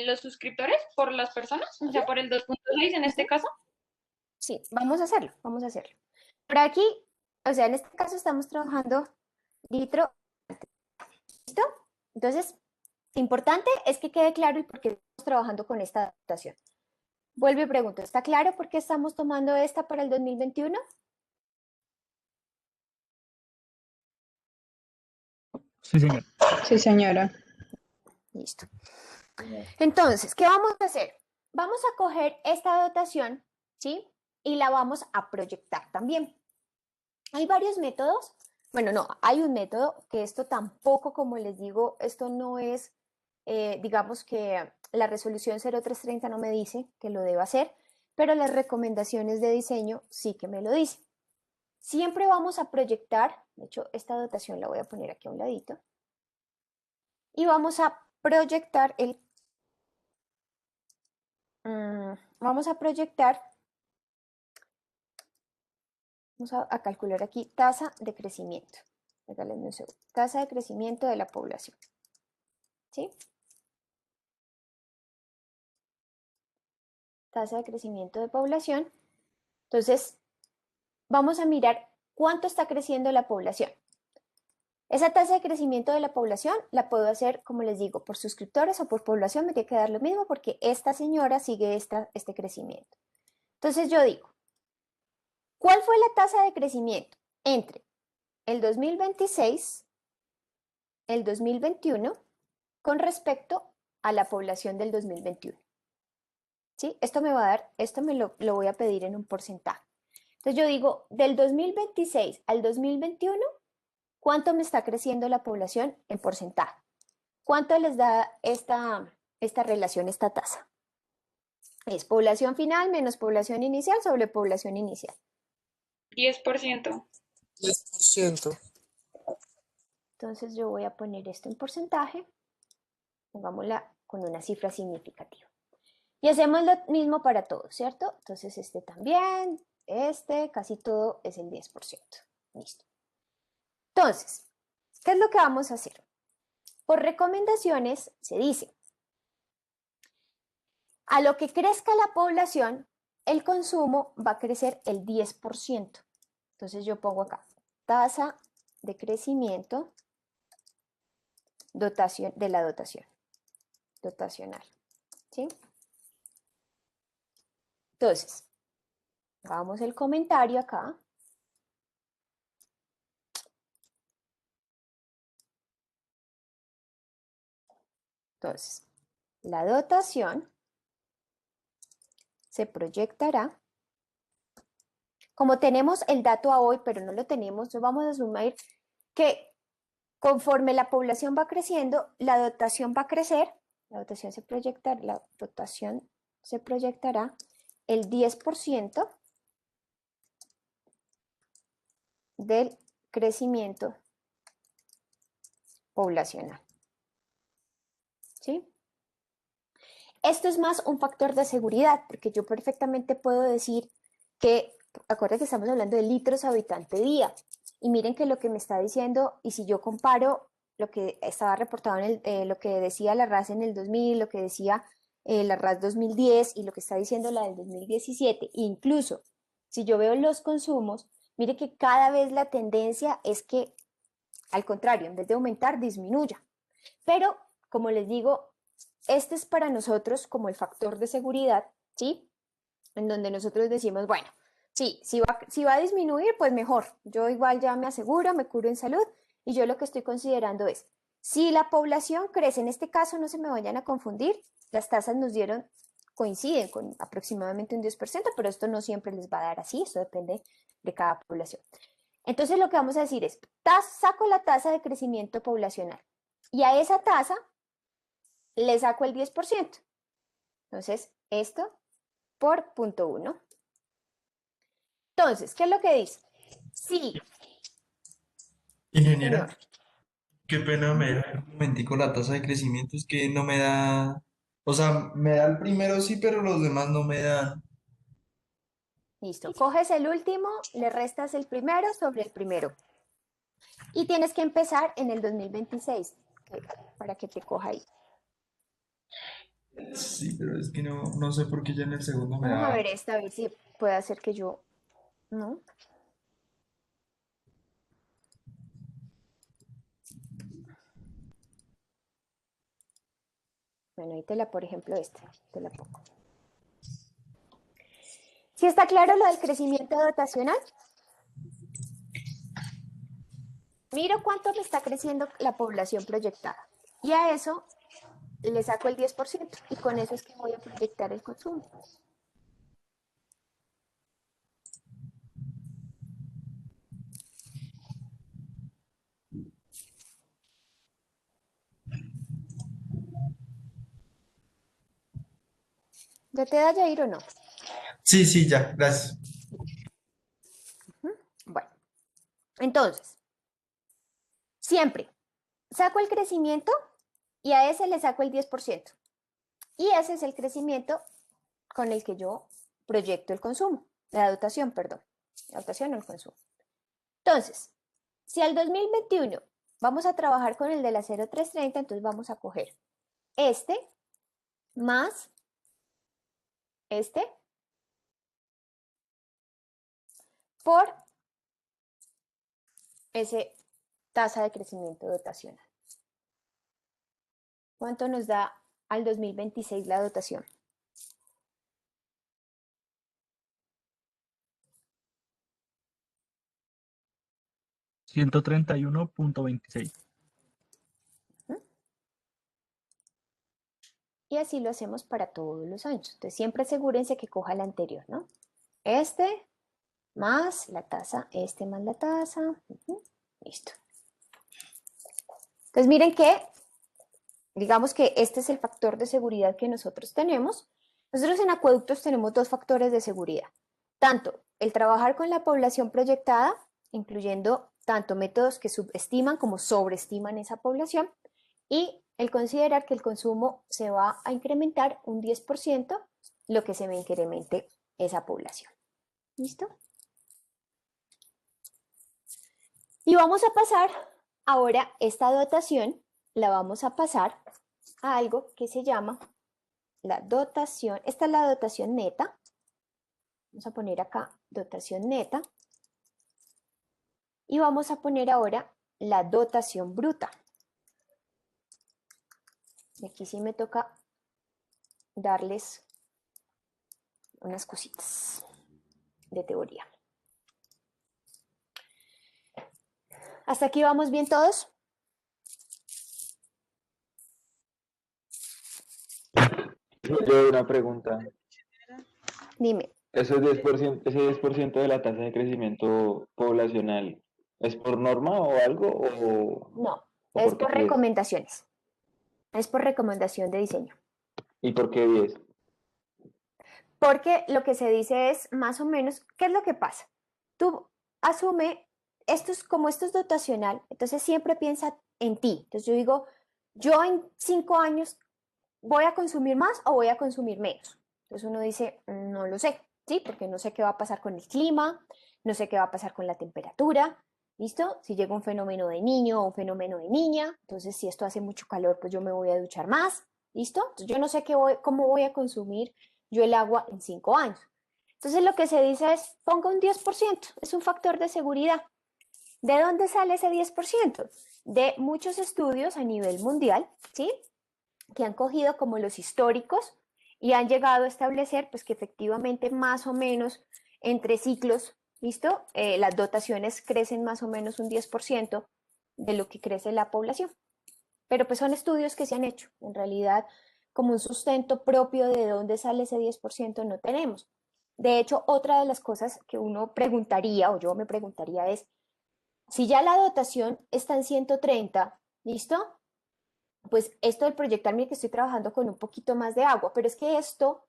los suscriptores, por las personas, o sea, por el 2.6 en este caso. Sí, vamos a hacerlo, vamos a hacerlo. Por aquí, o sea, en este caso estamos trabajando litro, ¿listo? Entonces, importante es que quede claro el por qué estamos trabajando con esta adaptación. Vuelvo y pregunto, ¿está claro por qué estamos tomando esta para el 2021? Sí, señor. Sí, señora. Listo. Entonces, ¿qué vamos a hacer? Vamos a coger esta dotación, ¿sí? Y la vamos a proyectar también. Hay varios métodos. Bueno, no, hay un método que esto tampoco, como les digo, esto no es, digamos que la resolución 0330 no me dice que lo deba hacer, pero las recomendaciones de diseño sí que me lo dicen. Siempre vamos a proyectar, de hecho, esta dotación la voy a poner aquí a un ladito, y vamos a proyectar vamos a proyectar, vamos a calcular aquí tasa de crecimiento. Regálenme un segundo. Tasa de crecimiento de la población. ¿Sí? Tasa de crecimiento de población. Entonces, vamos a mirar cuánto está creciendo la población. Esa tasa de crecimiento de la población la puedo hacer, como les digo, por suscriptores o por población, me tiene que dar lo mismo porque esta señora sigue este crecimiento. Entonces yo digo, ¿cuál fue la tasa de crecimiento entre el 2026, el 2021, con respecto a la población del 2021? ¿Sí? Esto me va a dar, esto lo voy a pedir en un porcentaje. Entonces yo digo, del 2026 al 2021, ¿cuánto me está creciendo la población en porcentaje? ¿Cuánto les da esta relación, esta tasa? Es población final menos población inicial sobre población inicial. 10%. 10%. Entonces yo voy a poner esto en porcentaje, pongámosla con una cifra significativa. Y hacemos lo mismo para todos, ¿cierto? Entonces este también, casi todo es el 10%. Listo. Entonces, ¿qué es lo que vamos a hacer? Por recomendaciones se dice, a lo que crezca la población, el consumo va a crecer el 10%. Entonces yo pongo acá, tasa de crecimiento de la dotación. dotacional. ¿Sí? Entonces, hagamos el comentario acá. Entonces, la dotación se proyectará. Como tenemos el dato a hoy, pero no lo tenemos, entonces vamos a asumir que conforme la población va creciendo, la dotación va a crecer, la dotación se proyectará el 10% del crecimiento poblacional. ¿Sí? Esto es más un factor de seguridad, porque yo perfectamente puedo decir que, acuérdense que estamos hablando de litros habitante día, y miren que lo que me está diciendo, y si yo comparo lo que estaba reportado en lo que decía la RAS en el 2000, lo que decía la RAS 2010 y lo que está diciendo la del 2017, incluso si yo veo los consumos, mire que cada vez la tendencia es que, al contrario, en vez de aumentar, disminuya. Pero, como les digo, este es para nosotros como el factor de seguridad, ¿sí? En donde nosotros decimos, bueno, sí, si va a disminuir, pues mejor. Yo igual ya me aseguro, me curo en salud y yo lo que estoy considerando es, si la población crece, en este caso no se me vayan a confundir, las tasas coinciden con aproximadamente un 10%, pero esto no siempre les va a dar así, esto depende de cada población. Entonces lo que vamos a decir es, saco la tasa de crecimiento poblacional y a esa tasa le saco el 10%. Entonces, esto por punto 1. Entonces, ¿qué es lo que dice? Sí, Ingeniera, señor. qué pena me da un momentico la tasa de crecimiento, es que no me da, o sea, me da el primero sí, pero los demás no me dan. Listo. Coges el último, le restas el primero sobre el primero. Y tienes que empezar en el 2026 para que te coja ahí. Sí, pero es que no sé por qué ya en el segundo me Vamos a da. ver esta, a ver si puede hacer que yo... ¿No? Bueno, ahí por ejemplo, te la pongo. ¿Sí está claro lo del crecimiento dotacional? Miro cuánto me está creciendo la población proyectada. Y a eso le saco el 10% y con eso es que voy a proyectar el consumo. ¿Ya te da Jair o no? Sí, sí, ya, gracias. Bueno, entonces, siempre saco el crecimiento y a ese le saco el 10%. Y ese es el crecimiento con el que yo proyecto el consumo, la dotación, perdón, la dotación o el consumo. Entonces, si al 2021 vamos a trabajar con el de la 0330, entonces vamos a coger este más este por ese tasa de crecimiento dotacional. ¿Cuánto nos da al 2026 la dotación? $131.26. Y así lo hacemos para todos los años. Entonces siempre asegúrense que coja el anterior, ¿no? Este más la tasa, este más la tasa. Listo. Entonces miren que, digamos que este es el factor de seguridad que nosotros tenemos. Nosotros en acueductos tenemos dos factores de seguridad. Tanto el trabajar con la población proyectada, incluyendo tanto métodos que subestiman como sobreestiman esa población, y el considerar que el consumo se va a incrementar un 10%, lo que se me incremente esa población. ¿Listo? Y vamos a pasar ahora esta dotación, la vamos a pasar a algo que se llama la dotación. Esta es la dotación neta. Vamos a poner acá dotación neta. Y vamos a poner ahora la dotación bruta. Y aquí sí me toca darles unas cositas de teoría. ¿Hasta aquí vamos bien todos? Yo una pregunta. Dime. ¿Ese 10%, ese 10% de la tasa de crecimiento poblacional es por norma o algo No, o es por qué por 10? recomendaciones. Es por recomendación de diseño. ¿Y por qué 10? Porque lo que se dice es más o menos, ¿qué es lo que pasa? Tú asume, esto es como esto es dotacional, entonces siempre piensa en ti. Entonces yo digo, yo en 5 años voy a consumir más o voy a consumir menos. Entonces uno dice, no lo sé, ¿sí? Porque no sé qué va a pasar con el clima, no sé qué va a pasar con la temperatura, ¿listo? Si llega un fenómeno de niño o un fenómeno de niña, entonces si esto hace mucho calor, pues yo me voy a duchar más, ¿listo? Entonces yo no sé cómo voy a consumir yo el agua en 5 años. Entonces lo que se dice es, ponga un 10%, es un factor de seguridad. ¿De dónde sale ese 10%? De muchos estudios a nivel mundial, ¿sí? Que han cogido como los históricos y han llegado a establecer pues que efectivamente más o menos entre ciclos, ¿listo? Las dotaciones crecen más o menos un 10% de lo que crece la población. Pero pues son estudios que se han hecho. En realidad, como un sustento propio de dónde sale ese 10% no tenemos. De hecho, otra de las cosas que uno preguntaría, o yo me preguntaría, es, si ya la dotación está en 130, ¿listo? Pues esto del proyectarme que estoy trabajando con un poquito más de agua, pero es que esto,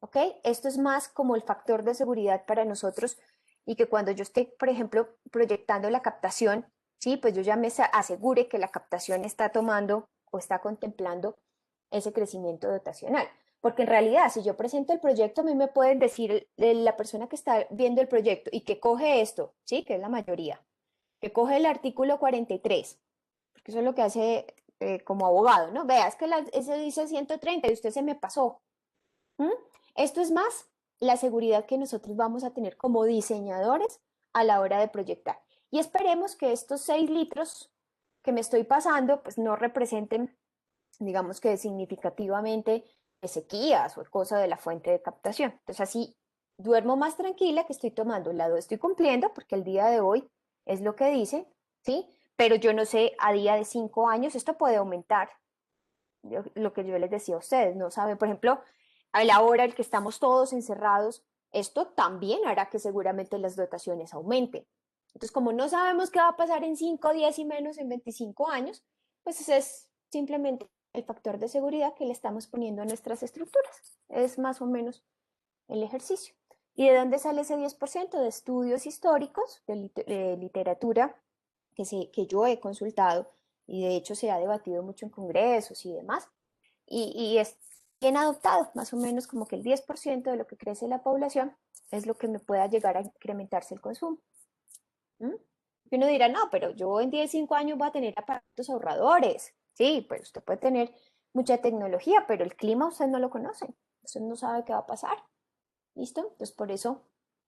¿ok? Esto es más como el factor de seguridad para nosotros y que cuando yo esté, por ejemplo, proyectando la captación, ¿sí? Pues yo ya me asegure que la captación está tomando o está contemplando ese crecimiento dotacional. Porque en realidad, si yo presento el proyecto, a mí me pueden decir la persona que está viendo el proyecto y que coge esto, ¿sí? Que es la mayoría, que coge el artículo 43, porque eso es lo que hace como abogado, ¿no? Vea, es que ese dice 130 y usted se me pasó. ¿Mm? Esto es más la seguridad que nosotros vamos a tener como diseñadores a la hora de proyectar. Y esperemos que estos 6 litros que me estoy pasando, pues no representen, digamos que significativamente sequías o cosa de la fuente de captación. Entonces así duermo más tranquila que estoy tomando el lado, estoy cumpliendo porque el día de hoy es lo que dice, ¿sí? Pero yo no sé, a día de 5 años esto puede aumentar. Lo que yo les decía a ustedes, no saben, por ejemplo, a la hora en que estamos todos encerrados, esto también hará que seguramente las dotaciones aumenten. Entonces, como no sabemos qué va a pasar en 5, 10 y menos en 25 años, pues ese es simplemente el factor de seguridad que le estamos poniendo a nuestras estructuras. Es más o menos el ejercicio. ¿Y de dónde sale ese 10%? De estudios históricos, de literatura que yo he consultado y de hecho se ha debatido mucho en congresos y demás, y es bien adoptado, más o menos como que el 10% de lo que crece la población es lo que me pueda llegar a incrementarse el consumo. ¿Mm? Y uno dirá, no, pero yo en 5 años voy a tener aparatos ahorradores. Sí, pues usted puede tener mucha tecnología, pero el clima usted no lo conoce, usted no sabe qué va a pasar. ¿Listo? Entonces por eso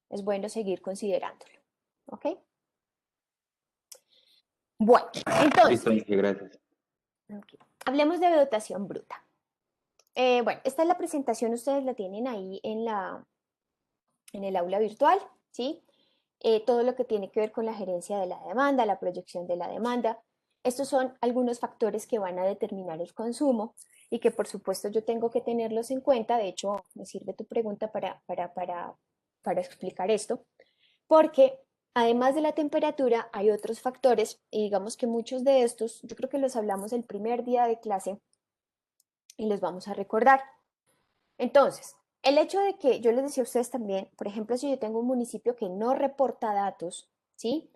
es bueno seguir considerándolo. ¿Ok? Bueno, entonces, Listo, Inge, gracias. okay, hablemos de dotación bruta. Bueno, esta es la presentación, ustedes la tienen ahí en el aula virtual, ¿sí? Todo lo que tiene que ver con la gerencia de la demanda, la proyección de la demanda. Estos son algunos factores que van a determinar el consumo y que por supuesto yo tengo que tenerlos en cuenta. De hecho, me sirve tu pregunta para explicar esto, porque además de la temperatura hay otros factores y digamos que muchos de estos, yo creo que los hablamos el primer día de clase y los vamos a recordar. Entonces, el hecho de que yo les decía a ustedes también, por ejemplo, si yo tengo un municipio que no reporta datos, ¿sí?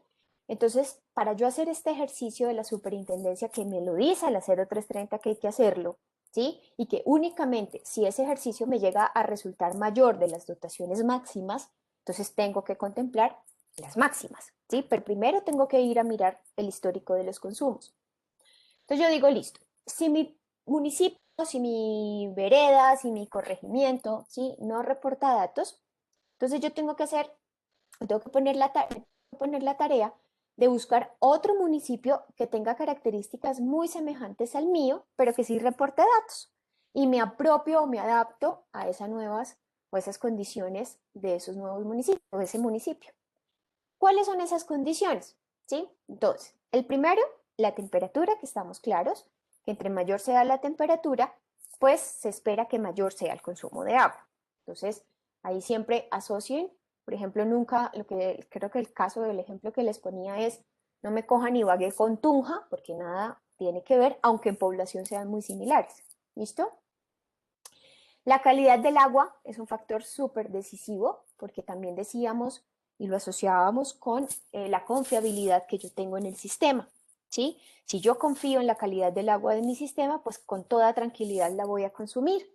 Entonces, para yo hacer este ejercicio de la superintendencia que me lo dice la 0330 que hay que hacerlo, ¿sí? Y que únicamente si ese ejercicio me llega a resultar mayor de las dotaciones máximas, entonces tengo que contemplar las máximas, ¿sí? Pero primero tengo que ir a mirar el histórico de los consumos. Entonces yo digo, listo, si mi municipio, si mi vereda, si mi corregimiento, ¿sí? No reporta datos, entonces yo tengo que poner la tarea de buscar otro municipio que tenga características muy semejantes al mío, pero que sí reporte datos. Y me apropio o me adapto a esas nuevas o esas condiciones de esos nuevos municipios o de ese municipio. ¿Cuáles son esas condiciones? ¿Sí? Entonces, el primero, la temperatura, que estamos claros, que entre mayor sea la temperatura, pues se espera que mayor sea el consumo de agua. Entonces, ahí siempre asocien, por ejemplo, nunca, lo que creo que el caso del ejemplo que les ponía es, no me cojan Ibagué con Tunja, porque nada tiene que ver, aunque en población sean muy similares. ¿Listo? La calidad del agua es un factor súper decisivo, porque también decíamos y lo asociábamos con la confiabilidad que yo tengo en el sistema. ¿Sí? Si yo confío en la calidad del agua de mi sistema, pues con toda tranquilidad la voy a consumir.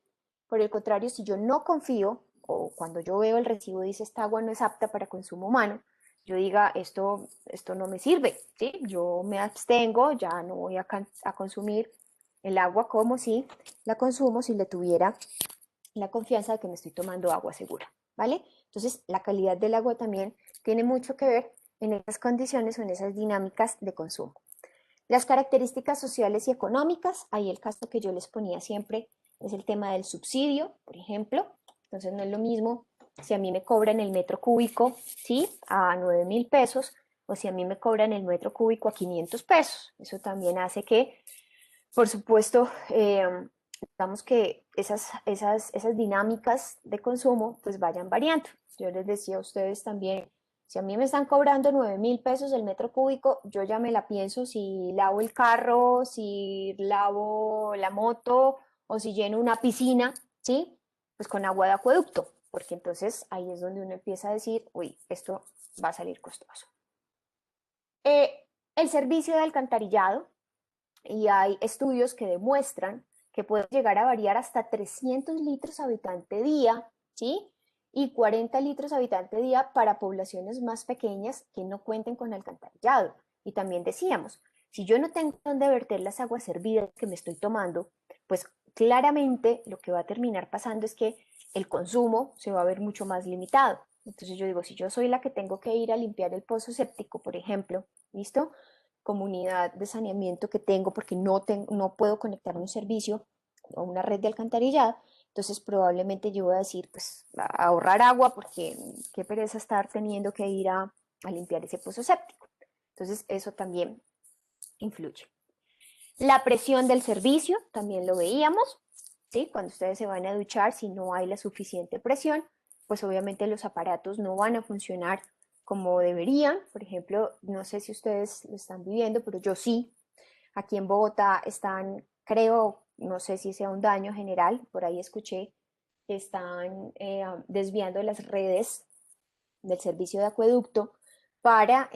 Por el contrario, si yo no confío, o cuando yo veo el recibo dice esta agua no es apta para consumo humano, yo diga esto no me sirve, ¿sí? Yo me abstengo, ya no voy a consumir el agua como si la consumo si le tuviera la confianza de que me estoy tomando agua segura, ¿vale? Entonces, la calidad del agua también tiene mucho que ver en esas condiciones o en esas dinámicas de consumo. Las características sociales y económicas, ahí el caso que yo les ponía siempre es el tema del subsidio, por ejemplo. Entonces, no es lo mismo si a mí me cobran el metro cúbico, ¿sí? A 9.000 pesos, o si a mí me cobran el metro cúbico a 500 pesos. Eso también hace que, por supuesto, digamos que esas dinámicas de consumo pues vayan variando. Yo les decía a ustedes también, si a mí me están cobrando 9.000 pesos el metro cúbico, yo ya me la pienso si lavo el carro, si lavo la moto o si lleno una piscina, ¿sí? Pues con agua de acueducto, porque entonces ahí es donde uno empieza a decir, uy, esto va a salir costoso. El servicio de alcantarillado, y hay estudios que demuestran que puede llegar a variar hasta 300 litros habitante día, ¿sí? Y 40 litros habitante día para poblaciones más pequeñas que no cuenten con alcantarillado. Y también decíamos, si yo no tengo dónde verter las aguas hervidas que me estoy tomando, pues claramente lo que va a terminar pasando es que el consumo se va a ver mucho más limitado. Entonces yo digo, si yo soy la que tengo que ir a limpiar el pozo séptico, por ejemplo, ¿listo? Comunidad de saneamiento que tengo porque no puedo conectar un servicio o una red de alcantarillado, entonces probablemente yo voy a decir, pues a ahorrar agua porque qué pereza estar teniendo que ir a limpiar ese pozo séptico. Entonces eso también influye. La presión del servicio, también lo veíamos, ¿sí? Cuando ustedes se van a duchar, si no hay la suficiente presión, pues obviamente los aparatos no van a funcionar como deberían. Por ejemplo, no sé si ustedes lo están viviendo, pero yo sí. Aquí en Bogotá están, creo, no sé si sea un daño general, por ahí escuché que están desviando las redes del servicio de acueducto para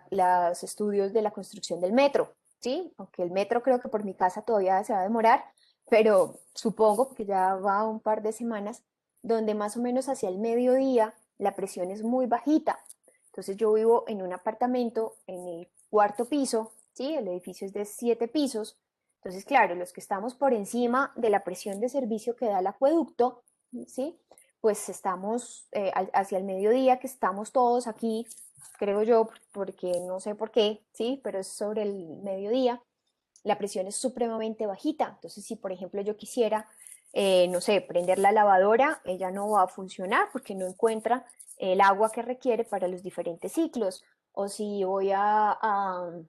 los estudios de la construcción del metro, ¿sí? Aunque el metro creo que por mi casa todavía se va a demorar, pero supongo que ya va un par de semanas, donde más o menos hacia el mediodía la presión es muy bajita. Entonces yo vivo en un apartamento en el cuarto piso, ¿sí? El edificio es de 7 pisos. Entonces, claro, los que estamos por encima de la presión de servicio que da el acueducto, ¿sí? Pues estamos hacia el mediodía, que estamos todos aquí, creo yo, porque no sé por qué, ¿sí? Pero es sobre el mediodía, la presión es supremamente bajita. Entonces, si por ejemplo yo quisiera, no sé, prender la lavadora, ella no va a funcionar porque no encuentra el agua que requiere para los diferentes ciclos. O si voy bueno,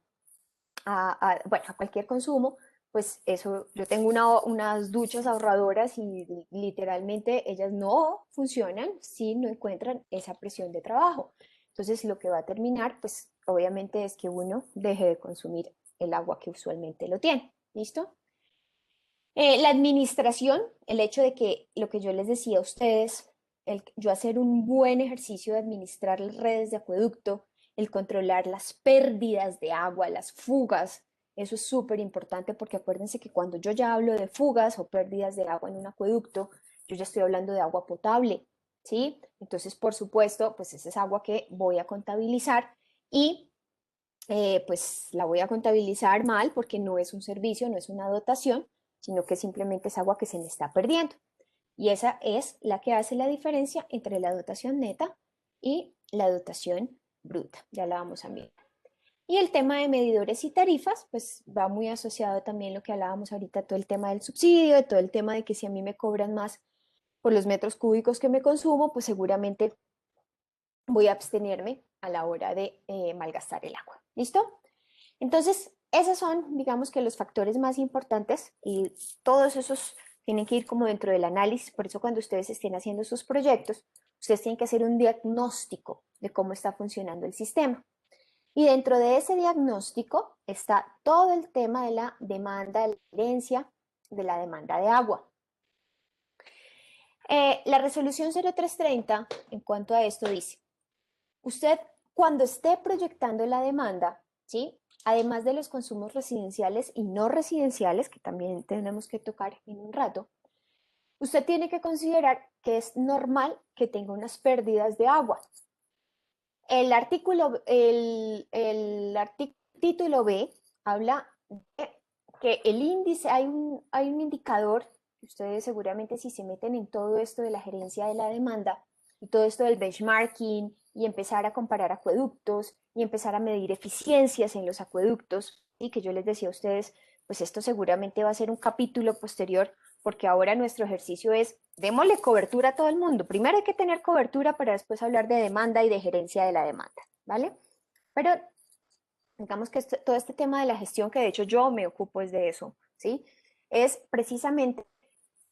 a cualquier consumo, pues eso, yo tengo unas duchas ahorradoras y literalmente ellas no funcionan si no encuentran esa presión de trabajo. Entonces lo que va a terminar, pues obviamente es que uno deje de consumir el agua que usualmente lo tiene. ¿Listo? La administración, el hecho de que lo que yo les decía a ustedes, yo hacer un buen ejercicio de administrar las redes de acueducto, el controlar las pérdidas de agua, las fugas, eso es súper importante porque acuérdense que cuando yo ya hablo de fugas o pérdidas de agua en un acueducto, yo ya estoy hablando de agua potable, ¿sí? Entonces, por supuesto, pues esa es agua que voy a contabilizar y pues la voy a contabilizar mal porque no es un servicio, no es una dotación, sino que simplemente es agua que se me está perdiendo. Y esa es la que hace la diferencia entre la dotación neta y la dotación bruta. Ya la vamos a mirar. Y el tema de medidores y tarifas, pues va muy asociado también lo que hablábamos ahorita, todo el tema del subsidio, de todo el tema de que si a mí me cobran más por los metros cúbicos que me consumo, pues seguramente voy a abstenerme a la hora de malgastar el agua. ¿Listo? Entonces, esos son, digamos que los factores más importantes y todos esos tienen que ir como dentro del análisis. Por eso cuando ustedes estén haciendo sus proyectos, ustedes tienen que hacer un diagnóstico de cómo está funcionando el sistema. Y dentro de ese diagnóstico está todo el tema de la demanda, de la herencia, de la demanda de agua. La resolución 0330 en cuanto a esto dice, usted cuando esté proyectando la demanda, ¿sí? Además de los consumos residenciales y no residenciales, que también tenemos que tocar en un rato, usted tiene que considerar que es normal que tenga unas pérdidas de agua. El título B habla de que el índice, hay un indicador, que ustedes seguramente si se meten en todo esto de la gerencia de la demanda y todo esto del benchmarking y empezar a comparar acueductos y empezar a medir eficiencias en los acueductos, y que yo les decía a ustedes, pues esto seguramente va a ser un capítulo posterior, porque ahora nuestro ejercicio es, démosle cobertura a todo el mundo. Primero hay que tener cobertura para después hablar de demanda y de gerencia de la demanda, ¿vale? Pero digamos que todo este tema de la gestión, que de hecho yo me ocupo es de eso, ¿sí? Es precisamente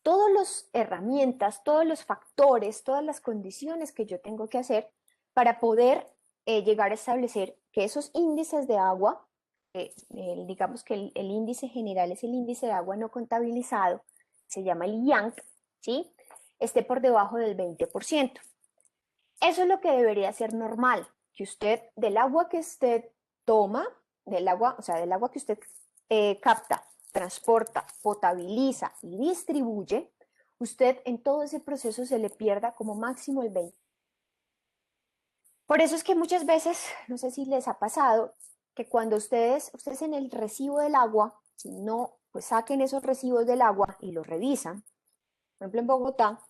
todas las herramientas, todos los factores, todas las condiciones que yo tengo que hacer para poder llegar a establecer que esos índices de agua, digamos que el índice general es el índice de agua no contabilizado, se llama el IANC, ¿sí? Esté por debajo del 20%. Eso es lo que debería ser normal, que usted, del agua que usted toma, del agua, o sea, del agua que usted capta, transporta, potabiliza y distribuye, usted en todo ese proceso se le pierda como máximo el 20%. Por eso es que muchas veces, no sé si les ha pasado, que cuando ustedes en el recibo del agua, si no, pues saquen esos recibos del agua y los revisan. Por ejemplo, en Bogotá,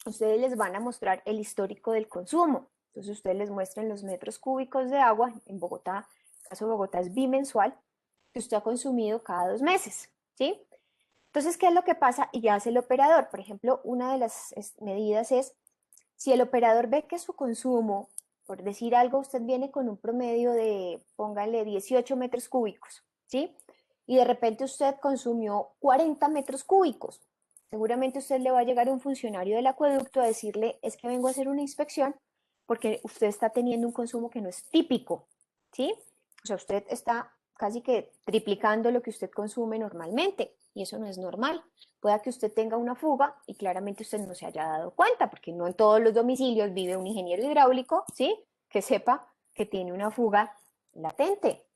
ustedes les van a mostrar el histórico del consumo. Entonces, ustedes les muestran los metros cúbicos de agua. En Bogotá, en el caso de Bogotá es bimensual, que usted ha consumido cada 2 meses, ¿sí? Entonces, ¿qué es lo que pasa? Y ya hace el operador. Por ejemplo, una de las medidas es, si el operador ve que su consumo, por decir algo, usted viene con un promedio de, póngale, 18 metros cúbicos, ¿sí? Y de repente usted consumió 40 metros cúbicos. Seguramente usted le va a llegar a un funcionario del acueducto a decirle, es que vengo a hacer una inspección porque usted está teniendo un consumo que no es típico, ¿sí? O sea, usted está casi que triplicando lo que usted consume normalmente y eso no es normal. Pueda que usted tenga una fuga y claramente usted no se haya dado cuenta, porque no en todos los domicilios vive un ingeniero hidráulico, ¿sí? Que sepa que tiene una fuga latente.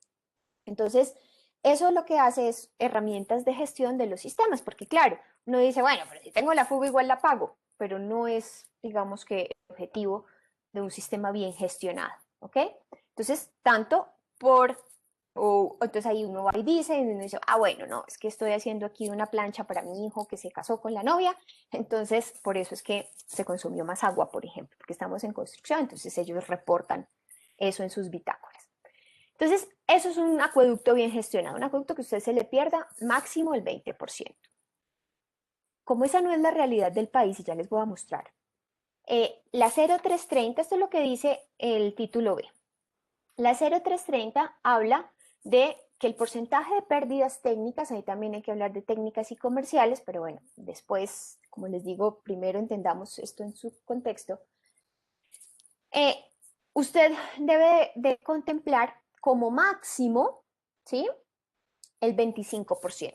Entonces, eso lo que hace es herramientas de gestión de los sistemas, porque claro, uno dice, bueno, pero si tengo la fuga igual la pago, pero no es, digamos que, el objetivo de un sistema bien gestionado, ¿ok? Entonces, tanto por, entonces ahí uno va y dice, ah, bueno, no, es que estoy haciendo aquí una plancha para mi hijo que se casó con la novia, entonces por eso es que se consumió más agua, por ejemplo, porque estamos en construcción, entonces ellos reportan eso en sus bitácoras. Entonces, eso es un acueducto bien gestionado, un acueducto que usted se le pierda máximo el 20%. Como esa no es la realidad del país, y ya les voy a mostrar, la 0330, esto es lo que dice el título B. La 0330 habla de que el porcentaje de pérdidas técnicas, ahí también hay que hablar de técnicas y comerciales, pero bueno, después, como les digo, primero entendamos esto en su contexto. Usted debe de contemplar como máximo, ¿sí? El 25%,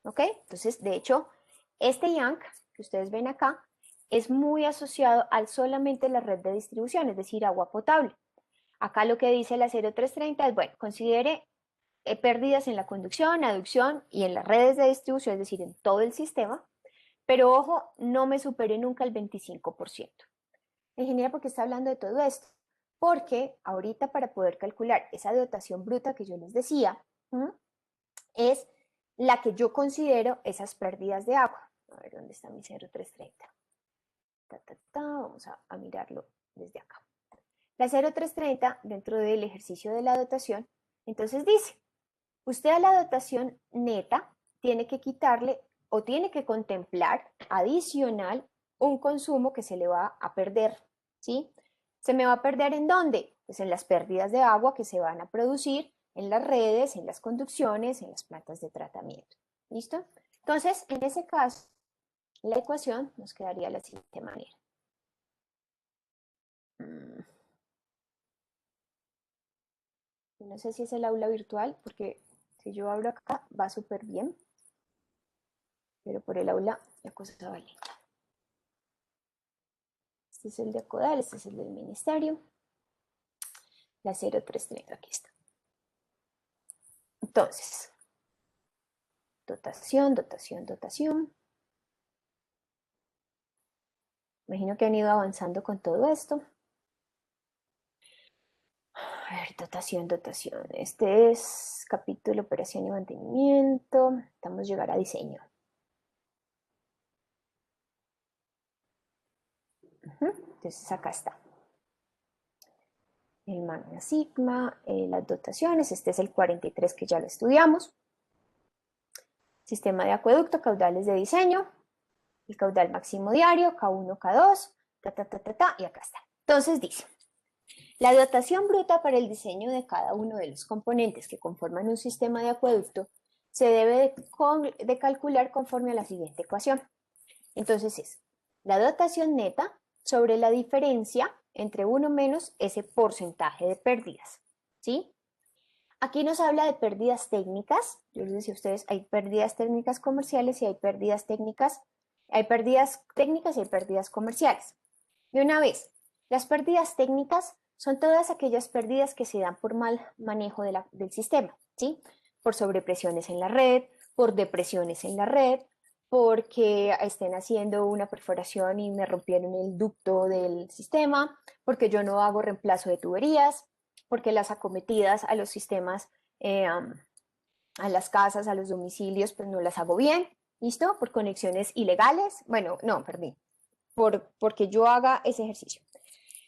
¿ok? Entonces, de hecho, este IANC que ustedes ven acá es muy asociado al solamente la red de distribución, es decir, agua potable. Acá lo que dice la 0330 es, bueno, considere pérdidas en la conducción, aducción y en las redes de distribución, es decir, en todo el sistema, pero ojo, no me supere nunca el 25%. Ingeniera, ¿por qué está hablando de todo esto? Porque ahorita para poder calcular esa dotación bruta que yo les decía, es la que yo considero esas pérdidas de agua. A ver, ¿dónde está mi 0330? Vamos a mirarlo desde acá. La 0330, dentro del ejercicio de la dotación, Entonces dice, usted a la dotación neta tiene que quitarle o tiene que contemplar adicional un consumo que se le va a perder, ¿sí? ¿Se me va a perder en dónde? Pues en las pérdidas de agua que se van a producir en las redes, en las conducciones, en las plantas de tratamiento. ¿Listo? Entonces, en ese caso, la ecuación nos quedaría de la siguiente manera. No sé si es el aula virtual, porque si yo hablo acá va súper bien, pero por el aula la cosa va lenta. Este es el de Acodal, este es el del ministerio. La 033, aquí está. Entonces, dotación, dotación, dotación. Imagino que han ido avanzando con todo esto. A ver, dotación, dotación. Este es capítulo operación y mantenimiento. Vamos a llegar a diseño. Entonces acá está. El magna sigma, las dotaciones. Este es el 43 que ya lo estudiamos. Sistema de acueducto, caudales de diseño. El caudal máximo diario, K1, K2, y acá está. Entonces dice, la dotación bruta para el diseño de cada uno de los componentes que conforman un sistema de acueducto se debe de calcular conforme a la siguiente ecuación. Entonces es la dotación neta sobre la diferencia entre 1 menos ese porcentaje de pérdidas, ¿sí? Aquí nos habla de pérdidas técnicas. Yo les decía a ustedes, hay pérdidas técnicas comerciales y hay pérdidas técnicas, y hay pérdidas comerciales. De una vez, las pérdidas técnicas son todas aquellas pérdidas que se dan por mal manejo del sistema, ¿sí? Por sobrepresiones en la red, por depresiones en la red, porque estén haciendo una perforación y me rompieron el ducto del sistema, porque yo no hago reemplazo de tuberías, porque las acometidas a los sistemas, a las casas, a los domicilios, pues no las hago bien, ¿listo? Por conexiones ilegales, bueno, no, perdón, porque yo haga ese ejercicio.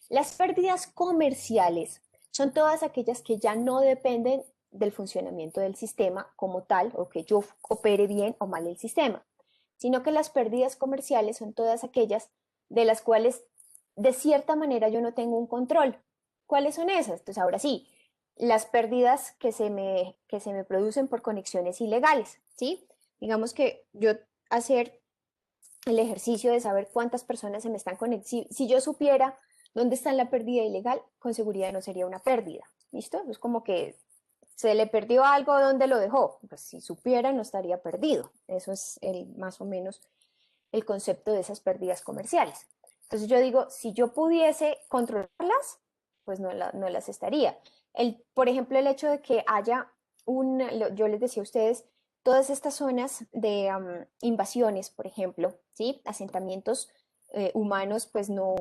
Las pérdidas comerciales son todas aquellas que ya no dependen del funcionamiento del sistema como tal, o que yo opere bien o mal el sistema, sino que las pérdidas comerciales son todas aquellas de las cuales de cierta manera yo no tengo un control. ¿Cuáles son esas? Entonces ahora sí, las pérdidas que se me producen por conexiones ilegales, ¿sí? Digamos que yo hacer el ejercicio de saber cuántas personas se me están conectando. Si yo supiera dónde está la pérdida ilegal, con seguridad no sería una pérdida. ¿Listo? Es como que se le perdió algo, ¿dónde lo dejó? Pues si supiera, no estaría perdido. Eso es más o menos el concepto de esas pérdidas comerciales. Entonces yo digo, si yo pudiese controlarlas, pues no las estaría. Por ejemplo, el hecho de que haya yo les decía a ustedes, todas estas zonas de invasiones, por ejemplo, ¿sí? Asentamientos humanos pues no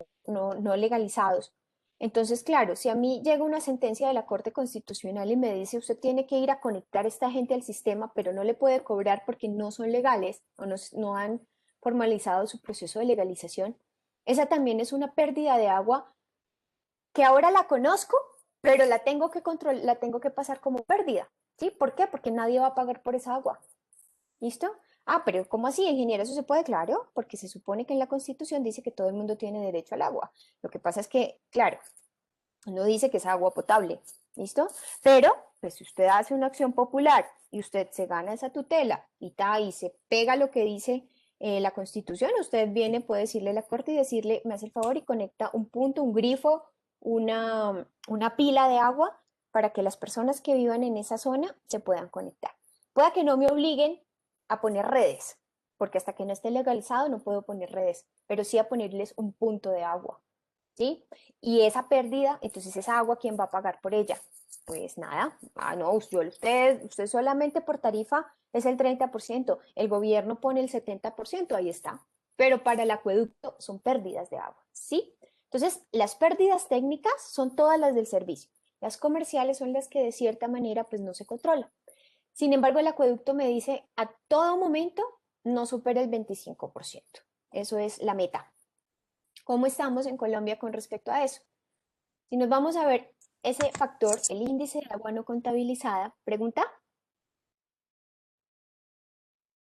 legalizados. Entonces, claro, si a mí llega una sentencia de la Corte Constitucional y me dice usted tiene que ir a conectar a esta gente al sistema, pero no le puede cobrar porque no son legales o no han formalizado su proceso de legalización, esa también es una pérdida de agua que ahora la conozco, pero la tengo que pasar como pérdida, ¿sí? ¿Por qué? Porque nadie va a pagar por esa agua. ¿Listo? Ah, pero ¿cómo así, ingeniero? Eso se puede, claro, porque se supone que en la Constitución dice que todo el mundo tiene derecho al agua. Lo que pasa es que, claro, no dice que es agua potable, ¿listo? Pero, pues si usted hace una acción popular y usted se gana esa tutela y se pega lo que dice la Constitución, usted viene, puede decirle a la Corte y decirle, me hace el favor y conecta un punto, un grifo, una pila de agua para que las personas que vivan en esa zona se puedan conectar. Pueda que no me obliguen a poner redes, porque hasta que no esté legalizado no puedo poner redes, pero sí a ponerles un punto de agua, ¿sí? Y esa pérdida, entonces esa agua, ¿quién va a pagar por ella? Pues nada, no, usted solamente por tarifa es el 30%, el gobierno pone el 70%, ahí está. Pero para el acueducto son pérdidas de agua, ¿sí? Entonces, las pérdidas técnicas son todas las del servicio. Las comerciales son las que de cierta manera pues no se controlan. Sin embargo, el acueducto me dice a todo momento no supera el 25%. Eso es la meta. ¿Cómo estamos en Colombia con respecto a eso? Si nos vamos a ver ese factor, el índice de agua no contabilizada, ¿pregunta?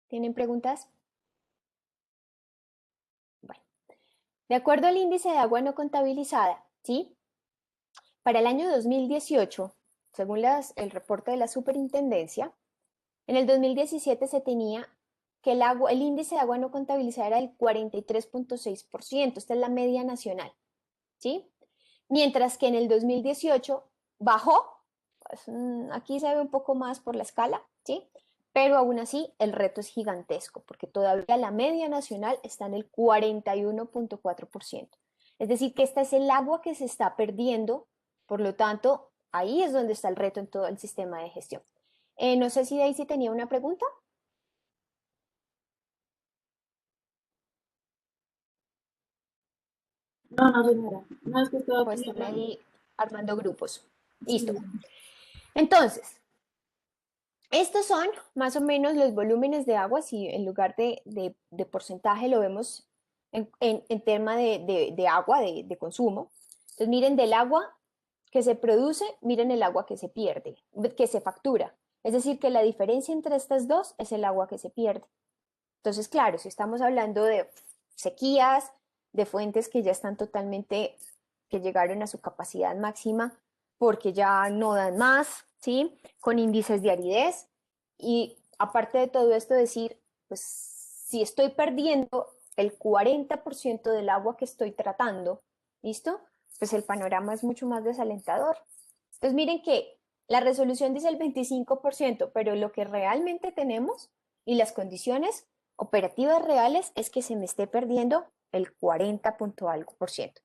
¿Tienen preguntas? Bueno, de acuerdo al índice de agua no contabilizada, ¿sí? Para el año 2018, según el reporte de la superintendencia, en el 2017 se tenía que el índice de agua no contabilizada era el 43.6%, esta es la media nacional, ¿sí? Mientras que en el 2018 bajó, pues, aquí se ve un poco más por la escala, ¿sí? Pero aún así el reto es gigantesco, porque todavía la media nacional está en el 41.4%. Es decir, que esta es el agua que se está perdiendo, por lo tanto, ahí es donde está el reto en todo el sistema de gestión. No sé si Daisy tenía una pregunta. No, no, señora. No, es que estaba O aquí. están ahí armando grupos. Listo. Sí. Entonces, estos son más o menos los volúmenes de agua, si en lugar de porcentaje lo vemos en tema de agua, de consumo. Entonces miren del agua que se produce, miren el agua que se pierde, que se factura. Es decir, que la diferencia entre estas dos es el agua que se pierde. Entonces, claro, si estamos hablando de sequías, de fuentes que ya están totalmente, que llegaron a su capacidad máxima porque ya no dan más, ¿sí? Con índices de aridez. Y aparte de todo esto, decir, pues si estoy perdiendo el 40% del agua que estoy tratando, ¿listo? Pues el panorama es mucho más desalentador. Entonces miren que la resolución dice el 25%, pero lo que realmente tenemos y las condiciones operativas reales es que se me esté perdiendo el 40 punto algo por ciento.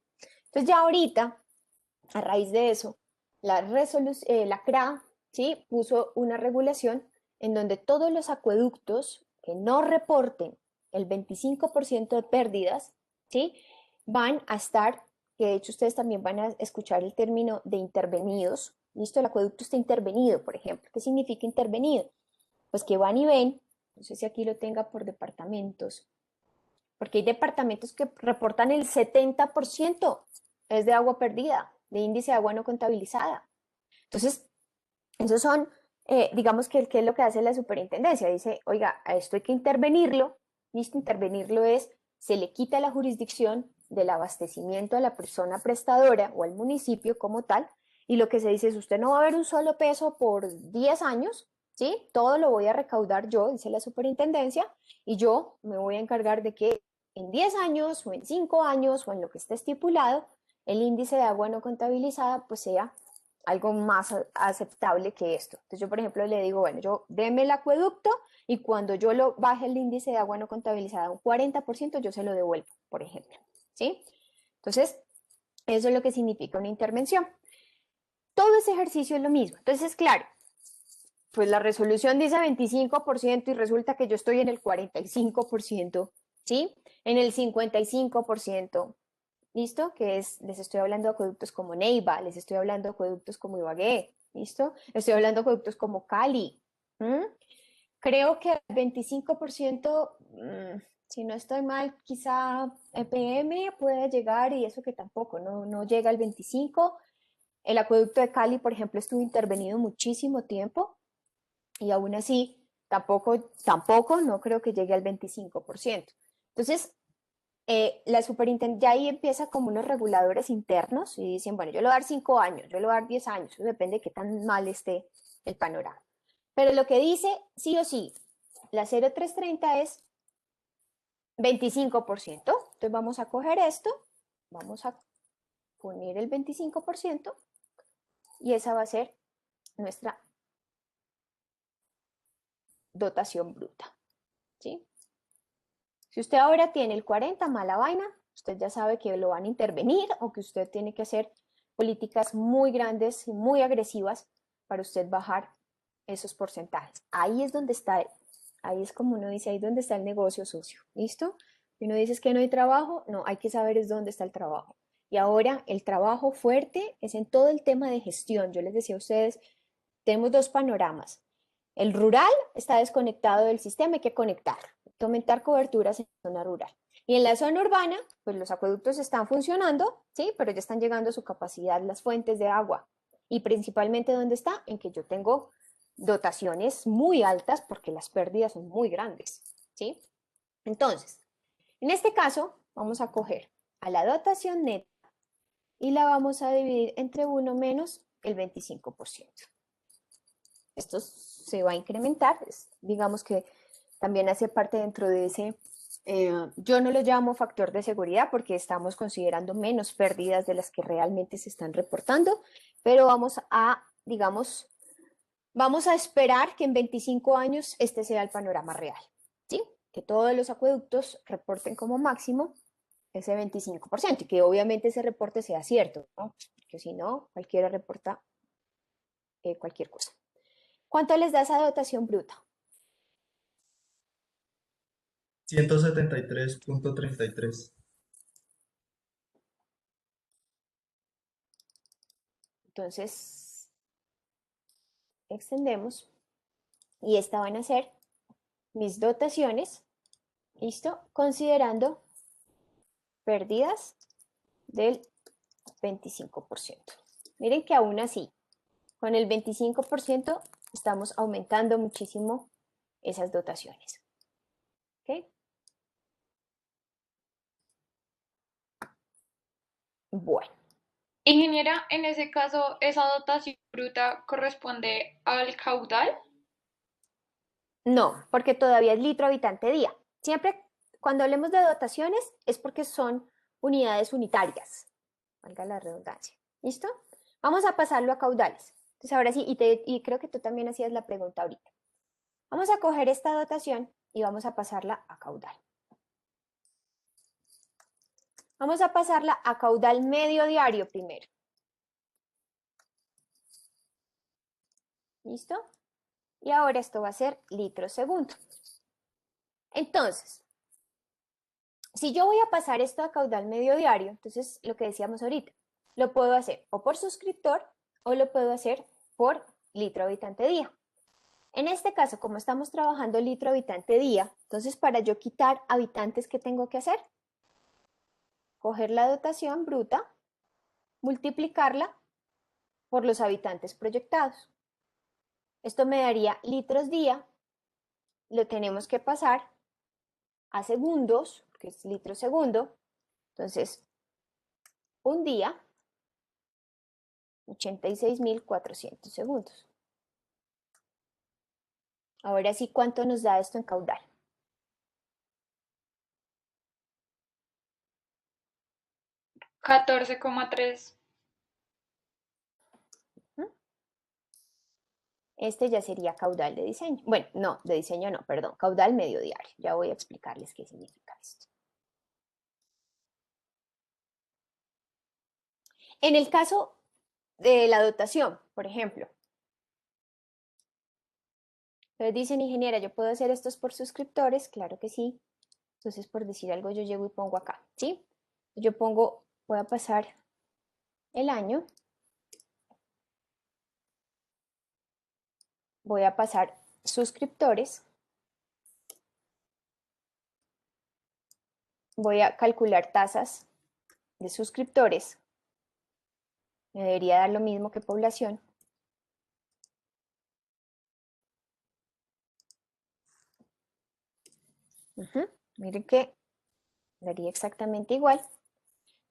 Entonces ya ahorita, a raíz de eso, la CRA, ¿sí?, puso una regulación en donde todos los acueductos que no reporten el 25% de pérdidas, ¿sí?, van a estar, que de hecho ustedes también van a escuchar el término de intervenidos. ¿Listo? El acueducto está intervenido, por ejemplo. ¿Qué significa intervenido? Pues que van y ven, no sé si aquí lo tenga por departamentos, porque hay departamentos que reportan el 70% es de agua perdida, de índice de agua no contabilizada. Entonces, esos son, digamos que ¿qué es lo que hace la superintendencia? Dice, oiga, a esto hay que intervenirlo. ¿Listo? Intervenirlo es, se le quita la jurisdicción del abastecimiento a la persona prestadora o al municipio como tal, y lo que se dice es, usted no va a ver un solo peso por 10 años, ¿sí? Todo lo voy a recaudar yo, dice la superintendencia, y yo me voy a encargar de que en 10 años o en 5 años o en lo que esté estipulado, el índice de agua no contabilizada pues sea algo más aceptable que esto. Entonces yo, por ejemplo, le digo, bueno, yo deme el acueducto y cuando yo lo baje el índice de agua no contabilizada a un 40%, yo se lo devuelvo, por ejemplo, ¿sí? Entonces, eso es lo que significa una intervención. Todo ese ejercicio es lo mismo. Entonces, claro, pues la resolución dice 25% y resulta que yo estoy en el 45%, ¿sí? En el 55%. ¿Listo? Que es, les estoy hablando de acueductos como Neiva, les estoy hablando de acueductos como Ibagué, ¿listo? Estoy hablando de acueductos como Cali. Creo que el 25%, si no estoy mal, quizá EPM puede llegar y eso que tampoco, no llega al 25%. El acueducto de Cali, por ejemplo, estuvo intervenido muchísimo tiempo y aún así tampoco no creo que llegue al 25%. Entonces, la superintendencia ya ahí empieza como unos reguladores internos y dicen, bueno, yo le voy a dar 5 años, yo le voy a dar 10 años, eso depende de qué tan mal esté el panorama. Pero lo que dice, sí o sí, la 0330 es 25%. Entonces vamos a coger esto, vamos a poner el 25% y esa va a ser nuestra dotación bruta, ¿sí? Si usted ahora tiene el 40, mala vaina, usted ya sabe que lo van a intervenir o que usted tiene que hacer políticas muy grandes y muy agresivas para usted bajar esos porcentajes. Ahí es donde está, ahí es como uno dice, ahí es donde está el negocio sucio, ¿listo? Y uno dice es que no hay trabajo, no, hay que saber es dónde está el trabajo. Y ahora el trabajo fuerte es en todo el tema de gestión. Yo les decía a ustedes, tenemos dos panoramas. El rural está desconectado del sistema, hay que conectar, hay que aumentar coberturas en la zona rural. Y en la zona urbana, pues los acueductos están funcionando, ¿sí? Pero ya están llegando a su capacidad las fuentes de agua. Y principalmente, ¿dónde está? En que yo tengo dotaciones muy altas porque las pérdidas son muy grandes, ¿sí? Entonces, en este caso, vamos a coger a la dotación neta y la vamos a dividir entre 1 menos el 25%. Esto se va a incrementar, digamos que también hace parte dentro de ese, yo no lo llamo factor de seguridad porque estamos considerando menos pérdidas de las que realmente se están reportando, pero vamos a, digamos, vamos a esperar que en 25 años este sea el panorama real, ¿sí? Que todos los acueductos reporten como máximo ese 25% y que obviamente ese reporte sea cierto, ¿no? Porque si no, cualquiera reporta cualquier cosa. ¿Cuánto les da esa dotación bruta? 173.33. Entonces, extendemos y esta van a ser mis dotaciones, ¿listo? Considerando pérdidas del 25%. Miren que aún así, con el 25% estamos aumentando muchísimo esas dotaciones. ¿Ok? Bueno. Ingeniera, en ese caso, ¿esa dotación bruta corresponde al caudal? No, porque todavía es litro habitante día. Siempre cuando hablemos de dotaciones es porque son unidades unitarias, valga la redundancia. ¿Listo? Vamos a pasarlo a caudales. Entonces ahora sí, y creo que tú también hacías la pregunta ahorita. Vamos a coger esta dotación y vamos a pasarla a caudal. Vamos a pasarla a caudal medio diario primero. ¿Listo? Y ahora esto va a ser litro segundo. Entonces, si yo voy a pasar esto a caudal medio diario, entonces lo que decíamos ahorita, lo puedo hacer o por suscriptor o lo puedo hacer por litro habitante día. En este caso, como estamos trabajando litro habitante día, entonces para yo quitar habitantes, ¿qué tengo que hacer? Coger la dotación bruta, multiplicarla por los habitantes proyectados. Esto me daría litros día, lo tenemos que pasar a segundos, que es litro segundo. Entonces, un día, 86.400 segundos. Ahora sí, ¿cuánto nos da esto en caudal? $14,3. Este ya sería caudal de diseño. Bueno, no, de diseño no, perdón, caudal medio diario. Ya voy a explicarles qué significa esto. En el caso de la dotación, por ejemplo, ustedes dicen, ingeniera, ¿yo puedo hacer estos por suscriptores? Claro que sí. Entonces, por decir algo, yo llego y pongo acá, ¿sí? Yo pongo, voy a pasar el año, voy a pasar suscriptores, voy a calcular tasas de suscriptores, me debería dar lo mismo que población. Miren que daría exactamente igual.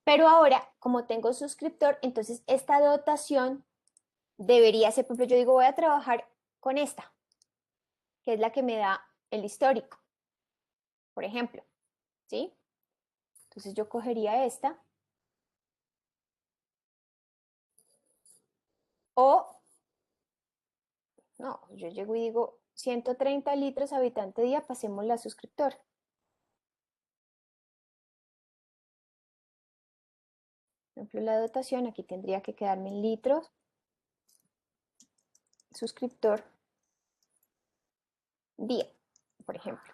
Pero ahora, como tengo suscriptor, entonces esta dotación debería ser, por ejemplo, yo digo, voy a trabajar con esta, que es la que me da el histórico, por ejemplo, ¿sí? Entonces yo cogería esta o, no, yo llego y digo 130 litros habitante día, pasemos la suscriptor. Por ejemplo, la dotación aquí tendría que quedarme en litros, suscriptor, día, por ejemplo.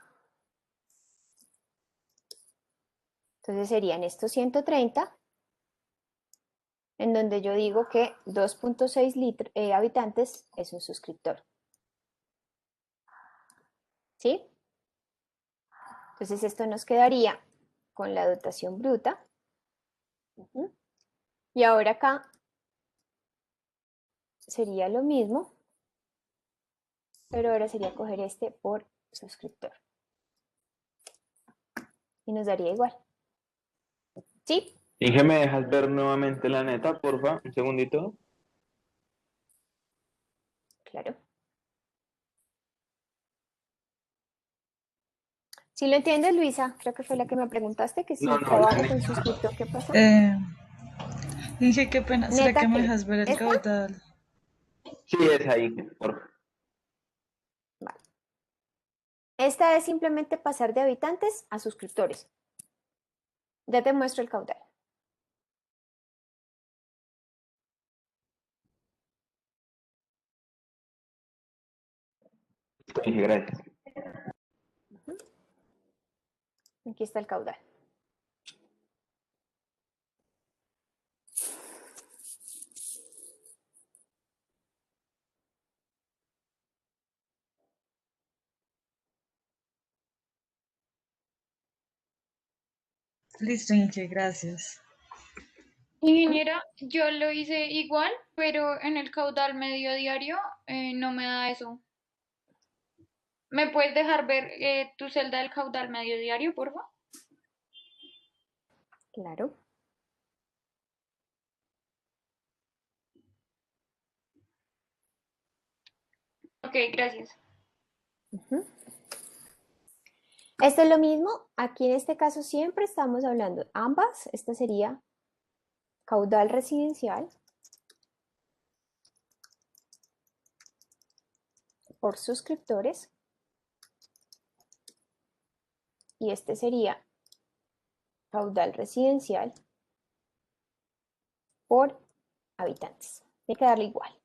Entonces serían estos 130, en donde yo digo que 2.6 habitantes es un suscriptor. ¿Sí? Entonces esto nos quedaría con la dotación bruta. Y ahora acá sería lo mismo, pero ahora sería coger este por suscriptor. Y nos daría igual. ¿Sí? Inge, ¿me dejas ver nuevamente la neta, porfa? Un segundito. Claro. ¿Sí lo entiendes, Luisa? Creo que fue la que me preguntaste, que si No, la trabajo con neta. suscriptor, ¿qué pasa? Inge, qué pena. ¿Será ¿Neta que me qué? dejas ver el ¿Esta? caudal? Sí, es ahí, porfa. Vale. Esta es simplemente pasar de habitantes a suscriptores. Ya te muestro el caudal. Inge, gracias. Aquí está el caudal. Listo, Inge, gracias. Ingeniera, yo lo hice igual, pero en el caudal medio diario no me da eso. ¿Me puedes dejar ver tu celda del caudal medio diario, por favor? Claro. Ok, gracias. Esto es lo mismo. Aquí en este caso siempre estamos hablando ambas. Esta sería caudal residencial por suscriptores. Y este sería caudal residencial por habitantes. Hay que darle igual.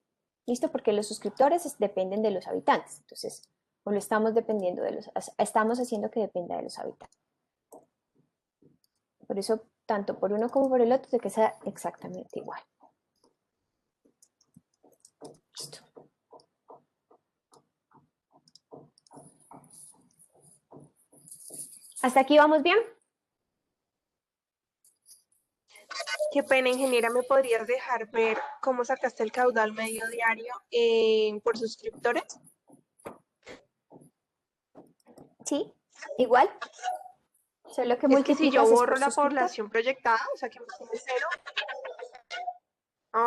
¿Listo? Porque los suscriptores dependen de los habitantes. Entonces, o lo estamos dependiendo de los, estamos haciendo que dependa de los habitantes. Por eso, tanto por uno como por el otro, tiene que ser exactamente igual. Listo. ¿Hasta aquí vamos bien? Qué pena, ingeniera, ¿me podrías dejar ver cómo sacaste el caudal medio diario por suscriptores? Sí, igual. Solo que Es que si yo multiplicas es borro por la suscriptor. población proyectada, o sea que me tiene cero.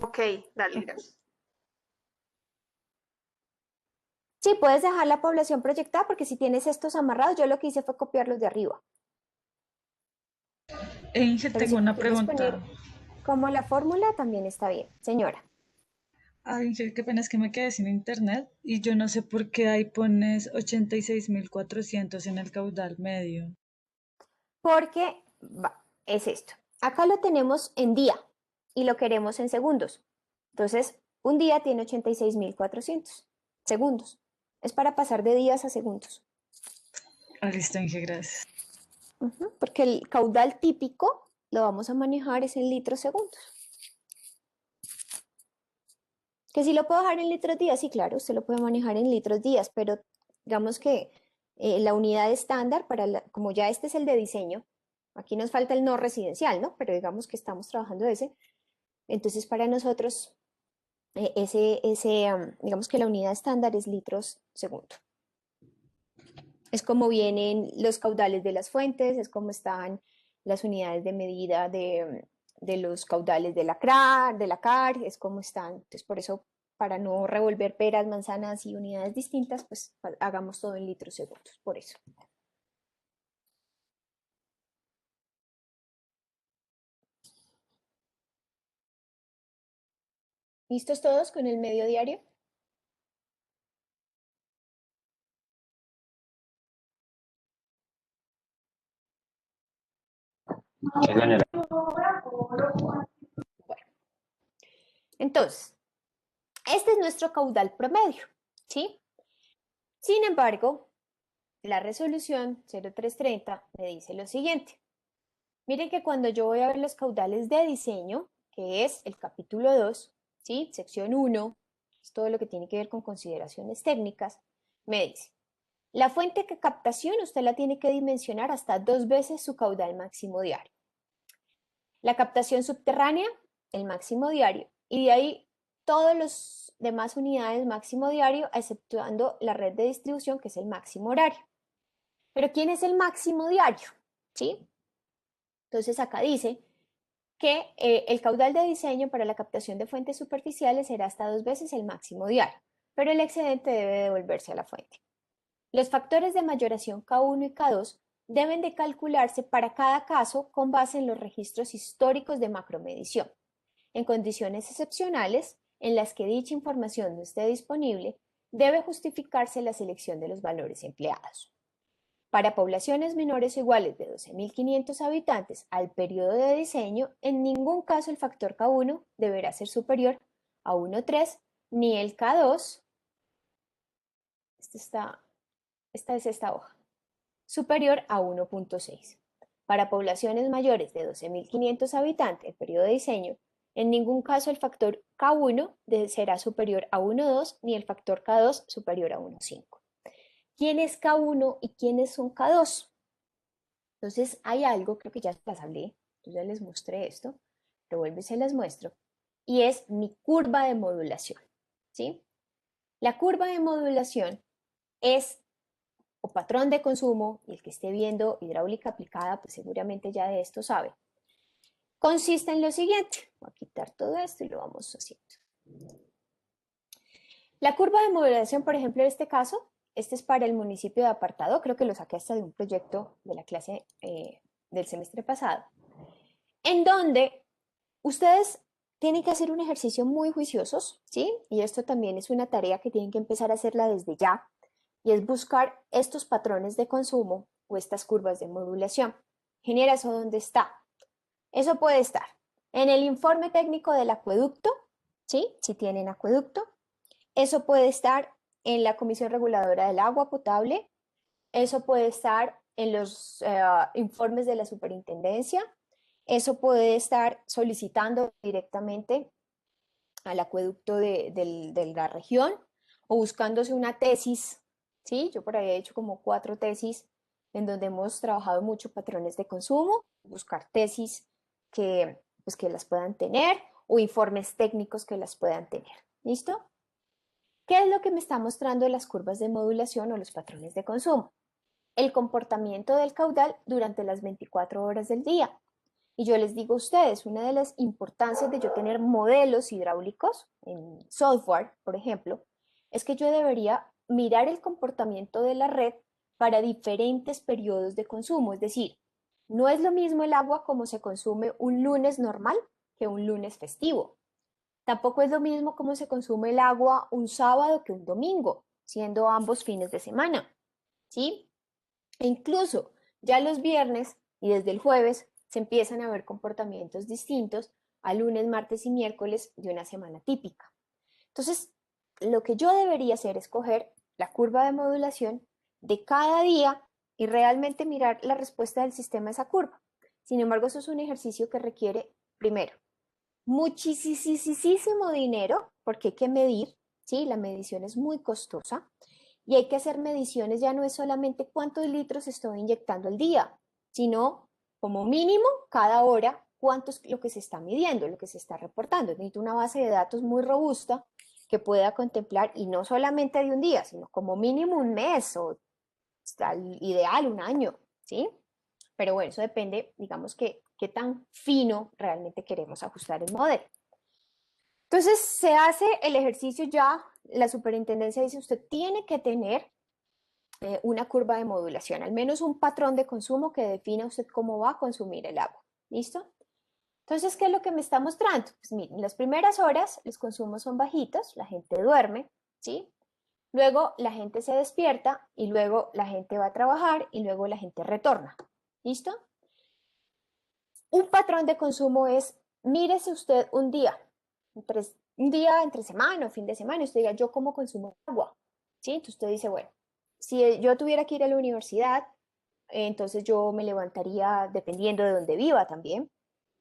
Ok, dale, gracias. Sí, puedes dejar la población proyectada porque si tienes estos amarrados, yo lo que hice fue copiarlos de arriba. Inge, Pero tengo si una quieres poner pregunta. como la fórmula, también está bien. Señora, Ay, Inge, qué pena es que me quedé sin internet y yo no sé por qué ahí pones 86.400 en el caudal medio. porque es esto. Acá lo tenemos en día y lo queremos en segundos. Entonces, un día tiene 86.400 segundos. Es para pasar de días a segundos. Ah, listo, Inge, gracias. Porque el caudal típico lo vamos a manejar es en litros segundos. Que si lo puedo dejar en litros días, sí, claro, usted lo puede manejar en litros días, pero digamos que la unidad estándar, como ya este es el de diseño, aquí nos falta el no residencial, ¿no? Pero digamos que estamos trabajando ese, entonces para nosotros digamos que la unidad estándar es litros segundo. Es como vienen los caudales de las fuentes, es como están las unidades de medida de los caudales de la CAR, es como están. Entonces, por eso, para no revolver peras, manzanas y unidades distintas, pues hagamos todo en litros segundos, por eso. ¿Listos todos con el medio diario? Sí, señora. Bueno, entonces, este es nuestro caudal promedio, ¿sí? Sin embargo, la resolución 0330 me dice lo siguiente. Miren que cuando yo voy a ver los caudales de diseño, que es el capítulo 2, ¿sí? Sección 1, es todo lo que tiene que ver con consideraciones técnicas, me dice, la fuente de captación usted la tiene que dimensionar hasta 2 veces su caudal máximo diario. La captación subterránea, el máximo diario, y de ahí todos los demás unidades máximo diario, exceptuando la red de distribución, que es el máximo horario. Pero ¿quién es el máximo diario? ¿Sí? Entonces acá dice que el caudal de diseño para la captación de fuentes superficiales será hasta 2 veces el máximo diario, pero el excedente debe devolverse a la fuente. Los factores de mayoración K1 y K2 deben de calcularse para cada caso con base en los registros históricos de macromedición. En condiciones excepcionales, en las que dicha información no esté disponible, debe justificarse la selección de los valores empleados. Para poblaciones menores o iguales de 12.500 habitantes al periodo de diseño, en ningún caso el factor K1 deberá ser superior a 1,3 ni el K2, esta es esta hoja, superior a 1,6. Para poblaciones mayores de 12.500 habitantes el periodo de diseño, en ningún caso el factor K1 será superior a 1,2 ni el factor K2 superior a 1,5. ¿Quién es K1 y quiénes son K2? Entonces hay algo, creo que ya las hablé, yo ya les mostré esto, pero vuelvo y se las muestro, y es mi curva de modulación, ¿sí? La curva de modulación es, o patrón de consumo, y el que esté viendo hidráulica aplicada, pues seguramente ya de esto sabe, consiste en lo siguiente. Voy a quitar todo esto y lo vamos haciendo. La curva de modulación, por ejemplo, en este caso, este es para el municipio de Apartado, creo que lo saqué hasta de un proyecto de la clase del semestre pasado, en donde ustedes tienen que hacer un ejercicio muy juiciosos, ¿sí? Y esto también es una tarea que tienen que empezar a hacerla desde ya, y es buscar estos patrones de consumo o estas curvas de modulación. Ingeniera, ¿eso dónde está? Eso puede estar en el informe técnico del acueducto, ¿sí? Si tienen acueducto. Eso puede estar en la Comisión Reguladora del Agua Potable. Eso puede estar en los informes de la superintendencia. Eso puede estar solicitando directamente al acueducto de la región o buscándose una tesis, ¿sí? Yo por ahí he hecho como 4 tesis en donde hemos trabajado mucho patrones de consumo, buscar tesis que, pues, que las puedan tener o informes técnicos que las puedan tener. ¿Listo? ¿Qué es lo que me está mostrando las curvas de modulación o los patrones de consumo? El comportamiento del caudal durante las 24 horas del día. Y yo les digo a ustedes, una de las importancias de yo tener modelos hidráulicos en software, por ejemplo, es que yo debería mirar el comportamiento de la red para diferentes periodos de consumo. Es decir, no es lo mismo el agua como se consume un lunes normal que un lunes festivo. Tampoco es lo mismo cómo se consume el agua un sábado que un domingo, siendo ambos fines de semana, ¿sí? E incluso ya los viernes y desde el jueves se empiezan a ver comportamientos distintos a lunes, martes y miércoles de una semana típica. Entonces, lo que yo debería hacer es coger la curva de modulación de cada día y realmente mirar la respuesta del sistema a esa curva. Sin embargo, eso es un ejercicio que requiere, primero, muchísimo dinero, porque hay que medir, ¿sí? La medición es muy costosa y hay que hacer mediciones, ya no es solamente cuántos litros estoy inyectando al día, sino como mínimo cada hora cuánto es lo que se está midiendo, lo que se está reportando. Necesito una base de datos muy robusta que pueda contemplar, y no solamente de un día, sino como mínimo un mes o al ideal un año, ¿sí? Pero bueno, eso depende, digamos, que qué tan fino realmente queremos ajustar el modelo. Entonces, se hace el ejercicio ya, la superintendencia dice, usted tiene que tener una curva de modulación, al menos un patrón de consumo que defina usted cómo va a consumir el agua. ¿Listo? Entonces, ¿qué es lo que me está mostrando? Pues miren, en las primeras horas los consumos son bajitos, la gente duerme, ¿sí? Luego la gente se despierta y luego la gente va a trabajar y luego la gente retorna. ¿Listo? Un patrón de consumo es, mírese usted un día entre semana o fin de semana, y usted diga, ¿yo cómo consumo agua? ¿Sí? Entonces usted dice, bueno, si yo tuviera que ir a la universidad, entonces yo me levantaría dependiendo de dónde viva también.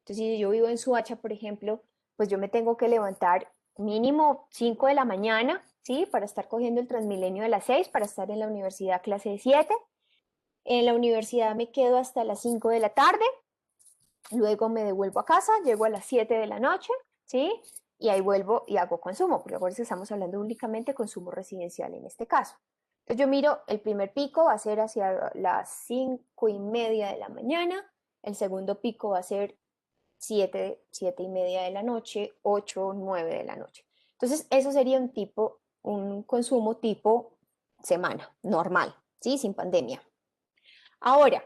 Entonces, si yo vivo en Suacha, por ejemplo, pues yo me tengo que levantar mínimo 5 de la mañana, ¿sí? Para estar cogiendo el Transmilenio de las 6, para estar en la universidad clase de 7. En la universidad me quedo hasta las 5 de la tarde, luego me devuelvo a casa, llego a las 7 de la noche, ¿sí? y ahí vuelvo y hago consumo, porque ahora estamos hablando únicamente de consumo residencial en este caso. Entonces yo miro, el primer pico va a ser hacia las 5:30 de la mañana, el segundo pico va a ser 7:30 de la noche, 8, 9 de la noche. Entonces eso sería un consumo tipo semana, normal, ¿sí? Sin pandemia. Ahora,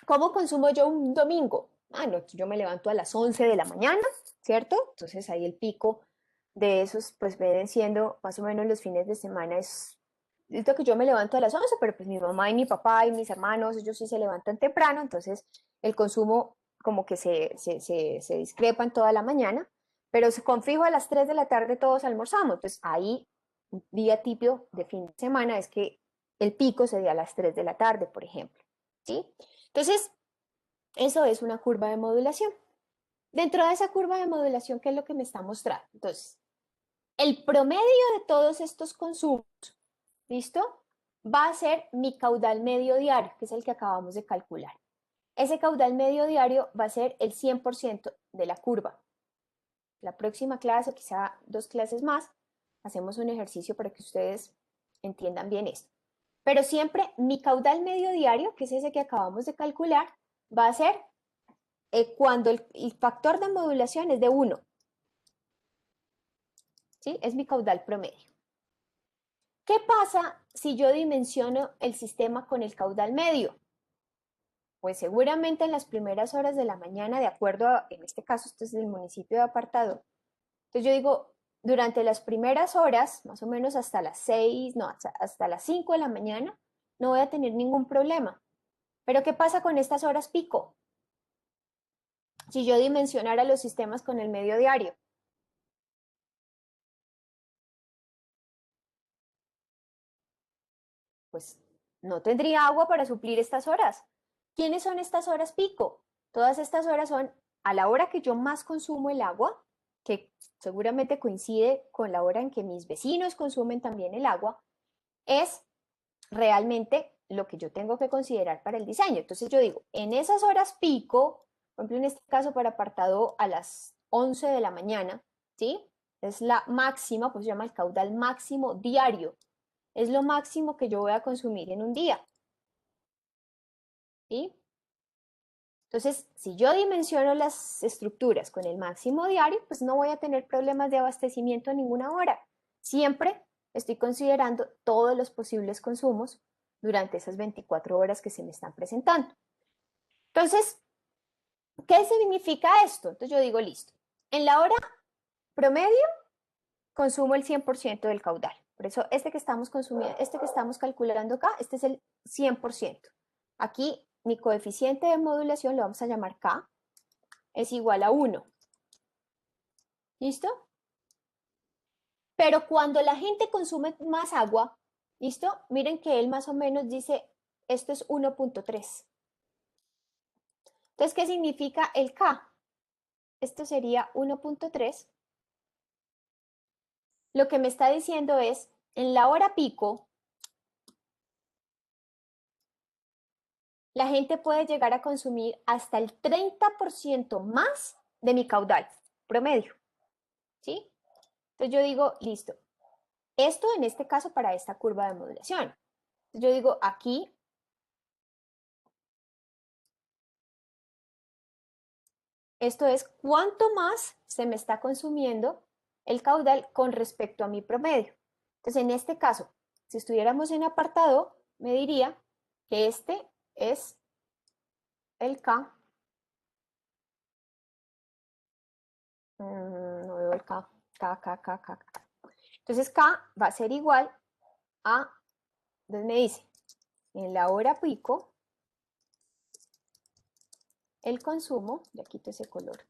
¿cómo consumo yo un domingo? No, yo me levanto a las 11 de la mañana, ¿cierto? Entonces ahí el pico de esos pues vienen siendo más o menos los fines de semana. Es lo que yo me levanto a las 11, pero pues mi mamá y mi papá y mis hermanos, ellos sí se levantan temprano, entonces el consumo como que se discrepa en toda la mañana, pero con fijo a las 3 de la tarde todos almorzamos. Entonces ahí, un día típico de fin de semana es que el pico sería a las 3 de la tarde, por ejemplo, ¿sí? Entonces, eso es una curva de modulación. Dentro de esa curva de modulación, ¿qué es lo que me está mostrando? Entonces, el promedio de todos estos consumos, ¿listo? Va a ser mi caudal medio diario, que es el que acabamos de calcular. Ese caudal medio diario va a ser el 100% de la curva. La próxima clase, o quizá 2 clases más, hacemos un ejercicio para que ustedes entiendan bien esto. Pero siempre mi caudal medio diario, que es ese que acabamos de calcular, va a ser cuando el factor de modulación es de 1, ¿sí? Es mi caudal promedio. ¿Qué pasa si yo dimensiono el sistema con el caudal medio? Pues seguramente en las primeras horas de la mañana, de acuerdo a, en este caso, esto es del municipio de Apartado. Entonces yo digo, durante las primeras horas, más o menos hasta las 6, no, hasta las 5 de la mañana, no voy a tener ningún problema. Pero ¿qué pasa con estas horas pico? Si yo dimensionara los sistemas con el medio diario. Pues no tendría agua para suplir estas horas. ¿Quiénes son estas horas pico? Todas estas horas son a la hora que yo más consumo el agua, que seguramente coincide con la hora en que mis vecinos consumen también el agua, es realmente lo que yo tengo que considerar para el diseño. Entonces yo digo, en esas horas pico, por ejemplo en este caso para apartado a las 11 de la mañana, ¿sí? Es la máxima, pues se llama el caudal máximo diario. Es lo máximo que yo voy a consumir en un día, ¿sí? Entonces, si yo dimensiono las estructuras con el máximo diario, pues no voy a tener problemas de abastecimiento a ninguna hora. Siempre estoy considerando todos los posibles consumos durante esas 24 horas que se me están presentando. Entonces, ¿qué significa esto? Entonces yo digo, listo, en la hora promedio consumo el 100% del caudal. Por eso este que estamos consumiendo, este que estamos calculando acá, este es el 100%. Aquí mi coeficiente de modulación, lo vamos a llamar K, es igual a 1. ¿Listo? Pero cuando la gente consume más agua, ¿listo? Miren que él más o menos dice, esto es 1.3. Entonces, ¿qué significa el K? Esto sería 1.3. Lo que me está diciendo es, en la hora pico, la gente puede llegar a consumir hasta el 30% más de mi caudal promedio, ¿sí? Entonces yo digo, listo, esto en este caso para esta curva de modulación. Entonces yo digo, aquí, esto es cuánto más se me está consumiendo el caudal con respecto a mi promedio. Entonces en este caso, si estuviéramos en apartado, me diría que este es el K. No veo el K. K. Entonces K va a ser igual a, entonces me dice, en la hora pico, el consumo, ya quito ese color,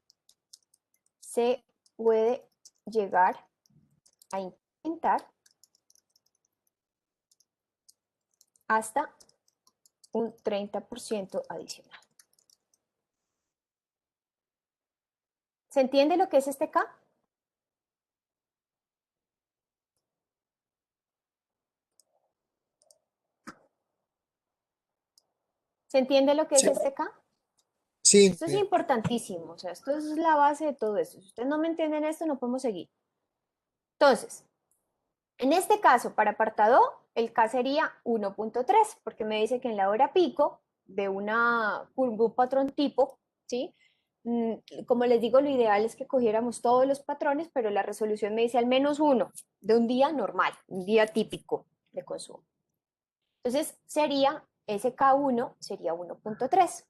se puede llegar a incrementar hasta un 30% adicional. ¿Se entiende lo que es este K? ¿Se entiende lo que es Sí, este K? Sí, Esto es importantísimo, o sea, esto es la base de todo esto. Si ustedes no me entienden esto, no podemos seguir. Entonces, en este caso, para apartado, el K sería 1.3, porque me dice que en la hora pico de una curva, un patrón tipo, ¿sí? Como les digo, lo ideal es que cogiéramos todos los patrones, pero la resolución me dice al menos uno de un día normal, un día típico de consumo. Entonces, ese K1 sería 1.3.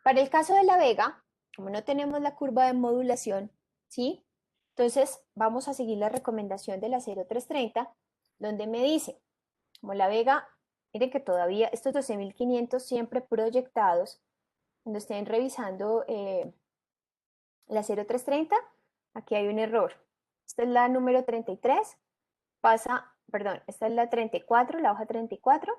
Para el caso de la Vega, como no tenemos la curva de modulación, ¿sí? Entonces vamos a seguir la recomendación de la 0330, donde me dice, como la Vega, miren que todavía estos 12.500 siempre proyectados, cuando estén revisando la 0330, aquí hay un error. Esta es la número 33, esta es la 34, la hoja 34,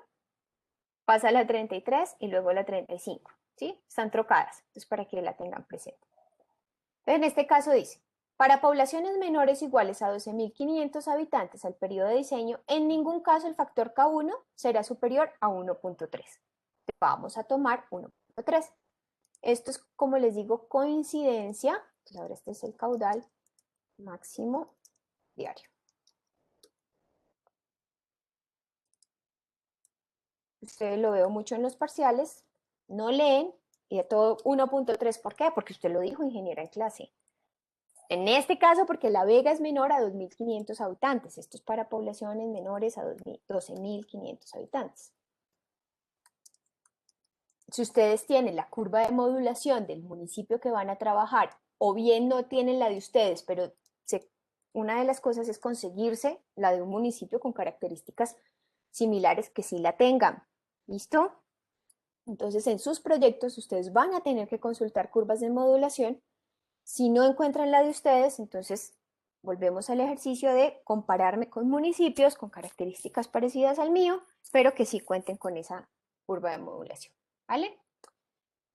pasa a la 33 y luego la 35, ¿sí? Están trocadas, entonces para que la tengan presente. Entonces, en este caso dice, para poblaciones menores o iguales a 12.500 habitantes al periodo de diseño, en ningún caso el factor K1 será superior a 1.3. Vamos a tomar 1.3. Esto es, como les digo, coincidencia. Entonces, ahora este es el caudal máximo diario. Ustedes lo veo mucho en los parciales, no leen y de todo 1.3. ¿Por qué? Porque usted lo dijo, ingeniera, en clase. En este caso, porque la Vega es menor a 2.500 habitantes. Esto es para poblaciones menores a 12.500 habitantes. Si ustedes tienen la curva de modulación del municipio que van a trabajar, o bien no tienen la de ustedes, pero una de las cosas es conseguirse la de un municipio con características similares que sí la tengan. ¿Listo? Entonces, en sus proyectos ustedes van a tener que consultar curvas de modulación. Si no encuentran la de ustedes, entonces volvemos al ejercicio de compararme con municipios con características parecidas al mío, pero que sí cuenten con esa curva de modulación. ¿Vale?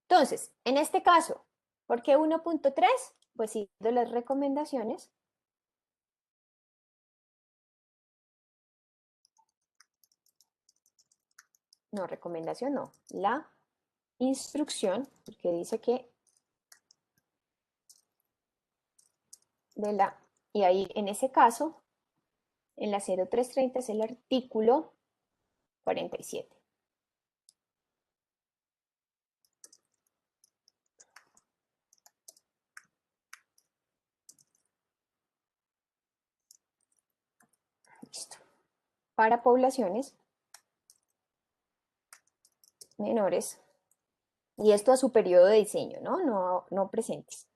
Entonces, en este caso, ¿por qué 1.3? Pues siguiendo las recomendaciones. No, recomendación no. La instrucción, porque dice que y ahí en ese caso, en la 0330 es el artículo 47. Listo. Para poblaciones menores, y esto a su periodo de diseño, ¿no? No presentes.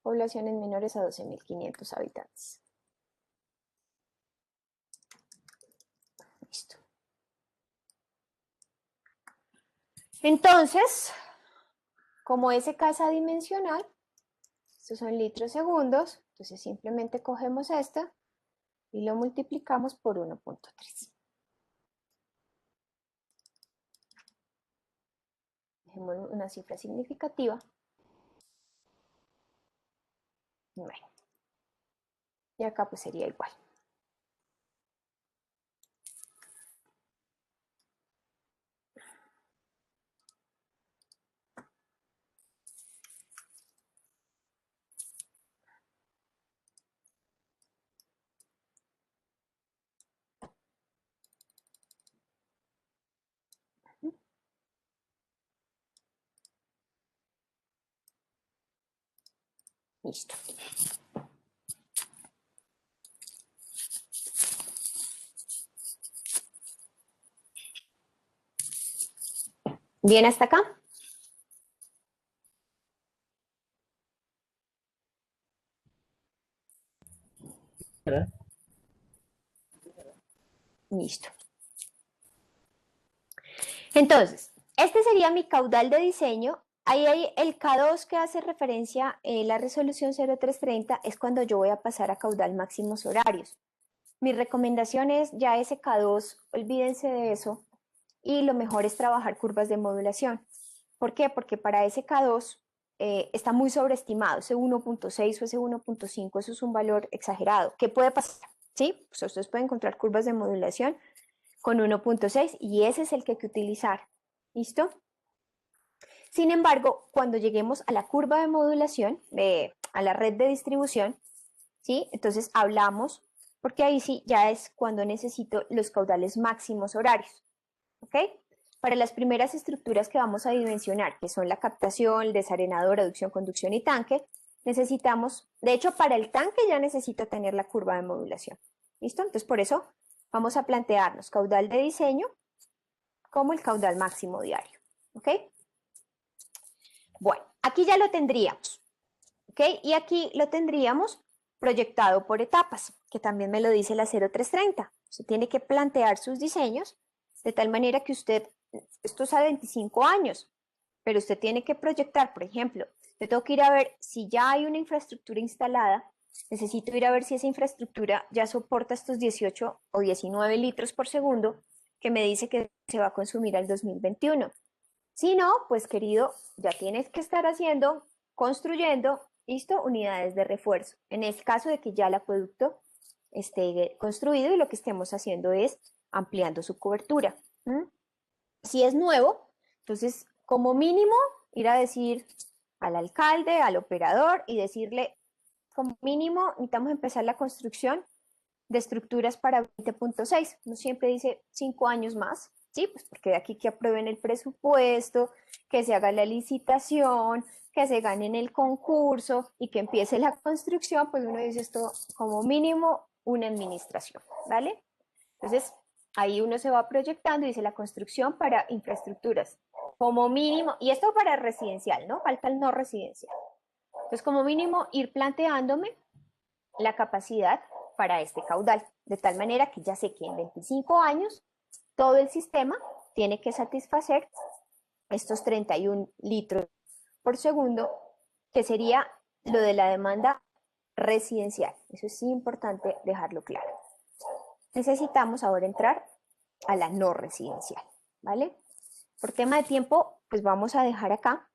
Poblaciones menores a 12.500 habitantes. Listo. Entonces, como ese casa dimensional, estos son litros segundos, entonces simplemente cogemos esta y lo multiplicamos por 1.3. Dejemos una cifra significativa. Bueno, y acá pues sería igual. Listo. ¿Bien hasta acá? Listo. Entonces, este sería mi caudal de diseño. Ahí hay el K2 que hace referencia, la resolución 0330 es cuando yo voy a pasar a caudal máximos horarios. Mi recomendación es ya ese K2, olvídense de eso y lo mejor es trabajar curvas de modulación. ¿Por qué? Porque para ese K2 está muy sobreestimado, ese 1.6 o ese 1.5, eso es un valor exagerado. ¿Qué puede pasar? ¿Sí? Pues ustedes pueden encontrar curvas de modulación con 1.6 y ese es el que hay que utilizar. ¿Listo? Sin embargo, cuando lleguemos a la curva de modulación, a la red de distribución, ¿sí? Entonces hablamos, porque ahí sí ya es cuando necesito los caudales máximos horarios, ¿ok? Para las primeras estructuras que vamos a dimensionar, que son la captación, el desarenador, reducción, conducción y tanque, necesitamos, de hecho para el tanque ya necesito tener la curva de modulación, ¿listo? Entonces por eso vamos a plantearnos caudal de diseño como el caudal máximo diario, ¿ok? Bueno, aquí ya lo tendríamos, ¿ok? Y aquí lo tendríamos proyectado por etapas, que también me lo dice la 0330. Usted tiene que plantear sus diseños de tal manera que usted, esto es a 25 años, pero usted tiene que proyectar, por ejemplo, yo tengo que ir a ver si ya hay una infraestructura instalada, necesito ir a ver si esa infraestructura ya soporta estos 18 o 19 litros por segundo que me dice que se va a consumir al 2021. Si no, pues querido, ya tienes que estar haciendo, construyendo, listo, unidades de refuerzo. En el caso de que ya el acueducto esté construido y lo que estemos haciendo es ampliando su cobertura. Si es nuevo, entonces como mínimo ir a decir al alcalde, al operador y decirle, como mínimo necesitamos empezar la construcción de estructuras para 20.6. Uno siempre dice 5 años más, ¿sí? Pues porque de aquí que aprueben el presupuesto, que se haga la licitación, que se gane en el concurso y que empiece la construcción, pues uno dice esto como mínimo una administración, ¿vale? Entonces, ahí uno se va proyectando y dice la construcción para infraestructuras, como mínimo, y esto para residencial, ¿no? Falta el no residencial. Entonces, como mínimo, ir planteándome la capacidad para este caudal, de tal manera que ya sé que en 25 años todo el sistema tiene que satisfacer estos 31 litros por segundo, que sería lo de la demanda residencial. Eso es importante dejarlo claro. Necesitamos ahora entrar a la no residencial, ¿vale? Por tema de tiempo, pues vamos a dejar acá.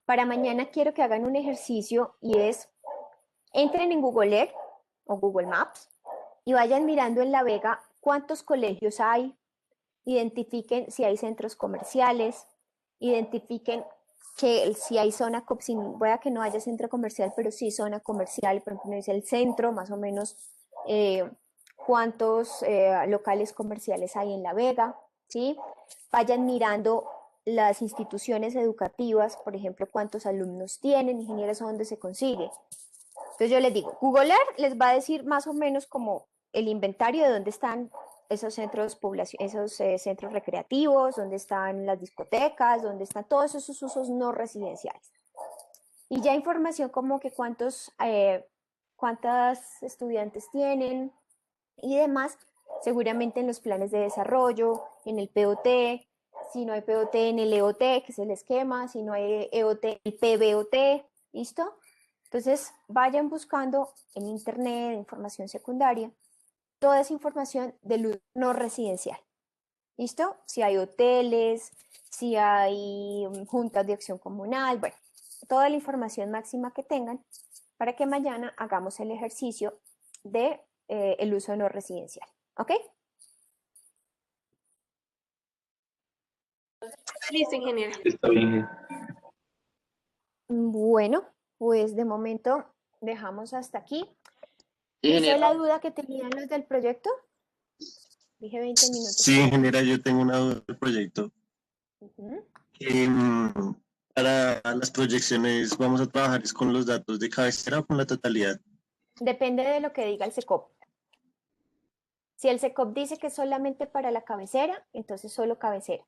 Para mañana quiero que hagan un ejercicio y es, entren en Google Earth o Google Maps y vayan mirando en La Vega cuántos colegios hay, identifiquen si hay centros comerciales, identifiquen que si hay zona, pueda que no haya centro comercial, pero sí zona comercial, por ejemplo, dice el centro, más o menos cuántos locales comerciales hay en La Vega, ¿sí? Vayan mirando las instituciones educativas, por ejemplo, cuántos alumnos tienen, ingenieros, dónde se consigue. Entonces yo les digo, Google Earth les va a decir más o menos como el inventario de dónde están esos centros centros recreativos, dónde están las discotecas, dónde están todos esos usos no residenciales. Y ya información como que cuántos estudiantes tienen y demás, seguramente en los planes de desarrollo, en el POT, si no hay POT en el EOT, que es el esquema, si no hay EOT, el PBOT, ¿listo? Entonces vayan buscando en internet, información secundaria, toda esa información del uso no residencial. ¿Listo? Si hay hoteles, si hay juntas de acción comunal, bueno, toda la información máxima que tengan para que mañana hagamos el ejercicio de el uso no residencial. ¿Ok? Listo, ingeniera. Está bien. Bueno, pues de momento dejamos hasta aquí. ¿Esa es Ingeniera. la duda que tenían los del proyecto? Dije 20 minutos. Sí, ingeniera, yo tengo una duda del proyecto. Para las proyecciones, ¿vamos a trabajar con los datos de cabecera o con la totalidad? Depende de lo que diga el SECOP. Si el SECOP dice que es solamente para la cabecera, entonces solo cabecera.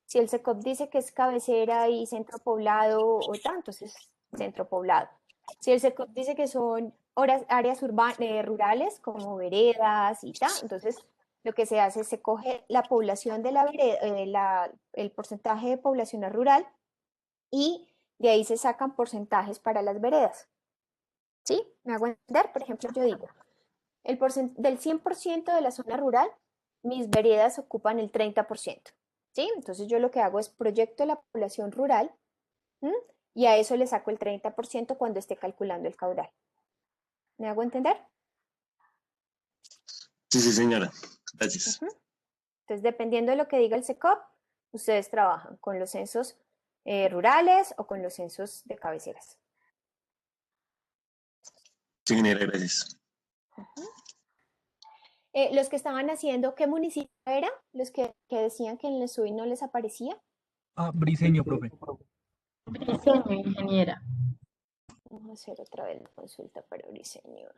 Si el SECOP dice que es cabecera y centro poblado o tal, entonces centro poblado. Si el SECOP dice que son áreas rurales como veredas y tal, entonces lo que se hace es se coge la población de la vereda, el porcentaje de población rural y de ahí se sacan porcentajes para las veredas. ¿Sí? ¿Me hago entender? Por ejemplo, yo digo, del 100% de la zona rural, mis veredas ocupan el 30%. ¿Sí? Entonces yo lo que hago es proyecto la población rural y a eso le saco el 30% cuando esté calculando el caudal. ¿Me hago entender? Sí, sí, señora. Gracias. Entonces, dependiendo de lo que diga el SECOP, ustedes trabajan con los censos rurales o con los censos de cabeceras. Sí, ingeniera, gracias. Los que estaban haciendo, ¿qué municipio era? Los que decían que en el SUI no les aparecía. Briseño, profe. Briseño, ingeniera. Vamos a hacer otra vez la consulta para Briseño.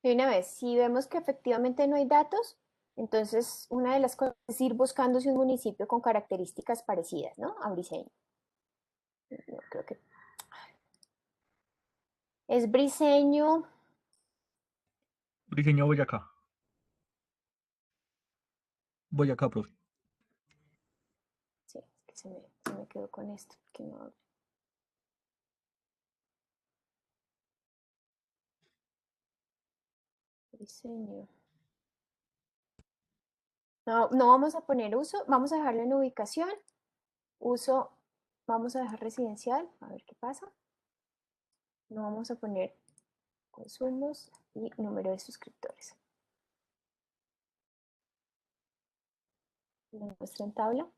Y una vez, si vemos que efectivamente no hay datos, entonces una de las cosas es ir buscando si un municipio con características parecidas, ¿no? A Briseño. No, creo que es Briseño. Briseño, Boyacá. Boyacá, profe. Sí, es que se me quedó con esto, porque no abre. Briseño. No, no vamos a poner uso, vamos a dejarlo en ubicación. Uso, vamos a dejar residencial, a ver qué pasa. No vamos a poner consumos y número de suscriptores. Lo muestro en tabla.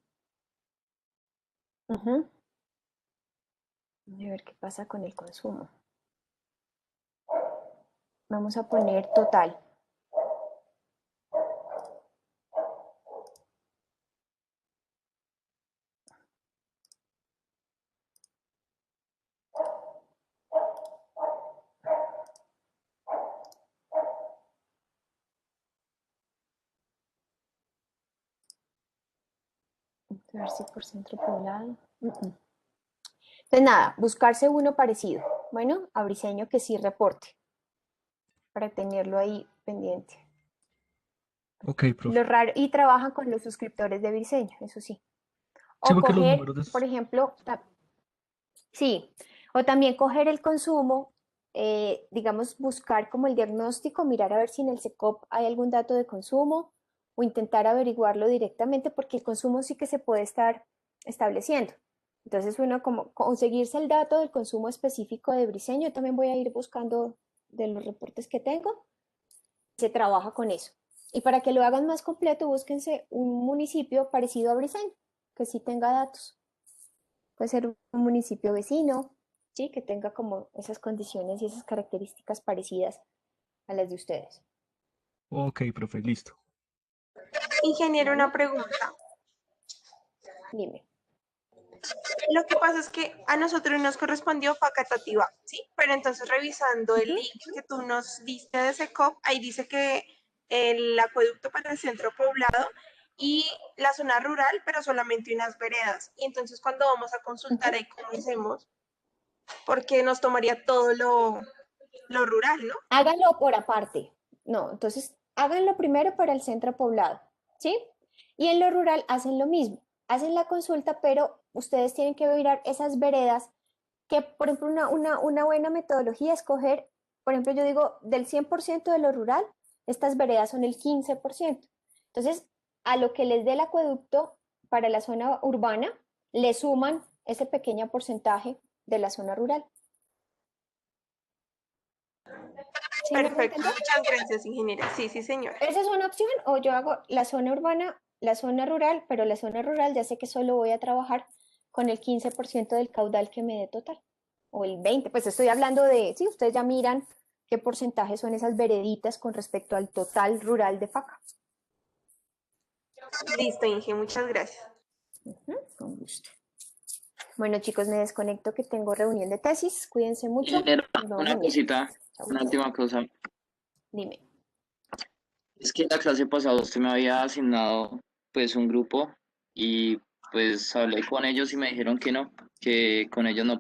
Voy a ver qué pasa con el consumo. Vamos a poner total. A ver si por centro poblado. Entonces nada, buscarse uno parecido. Bueno, a Briseño que sí reporte. Para tenerlo ahí pendiente. Ok, profe. Lo raro, y trabajan con los suscriptores de Briseño, eso sí. Sí, O porque los coger, números por ejemplo, sí, o también coger el consumo, digamos, buscar como el diagnóstico, mirar a ver si en el SECOP hay algún dato de consumo o intentar averiguarlo directamente porque el consumo sí que se puede estar estableciendo. Entonces uno como conseguirse el dato del consumo específico de Briseño, yo también voy a ir buscando de los reportes que tengo, se trabaja con eso. Y para que lo hagan más completo, búsquense un municipio parecido a Briseño, que sí tenga datos. Puede ser un municipio vecino, ¿sí? Que tenga como esas condiciones y esas características parecidas a las de ustedes. Ok, profe, listo. Ingeniero, una pregunta. Dime. Lo que pasa es que a nosotros nos correspondió facultativa, ¿sí? Pero entonces revisando el link que tú nos diste de SECOP, ahí dice que el acueducto para el centro poblado y la zona rural, pero solamente unas veredas. Y entonces cuando vamos a consultar ahí cómo hacemos, porque nos tomaría todo lo rural, ¿no? Háganlo por aparte. No, entonces háganlo primero para el centro poblado, ¿sí? Y en lo rural hacen lo mismo. Hacen la consulta, pero ustedes tienen que mirar esas veredas que, por ejemplo, una buena metodología es coger, por ejemplo, yo digo, del 100% de lo rural, estas veredas son el 15%. Entonces, a lo que les dé el acueducto para la zona urbana, le suman ese pequeño porcentaje de la zona rural. ¿Sí me hago Perfecto, entender? muchas gracias, ingeniera. Sí, sí, señora. Esa es una opción, o yo hago la zona urbana, la zona rural, pero la zona rural ya sé que solo voy a trabajar con el 15% del caudal que me dé total, o el 20%, pues estoy hablando de, sí, ustedes ya miran qué porcentaje son esas vereditas con respecto al total rural de FACA. Listo, Inge, muchas gracias. Con gusto. Bueno, chicos, me desconecto que tengo reunión de tesis. Cuídense mucho. Ingeniero, Nos vemos una mañana. cosita, Chau. una última cosa. Dime. Es que la clase pasada usted me había asignado pues un grupo y pues hablé con ellos y me dijeron que no, que con ellos no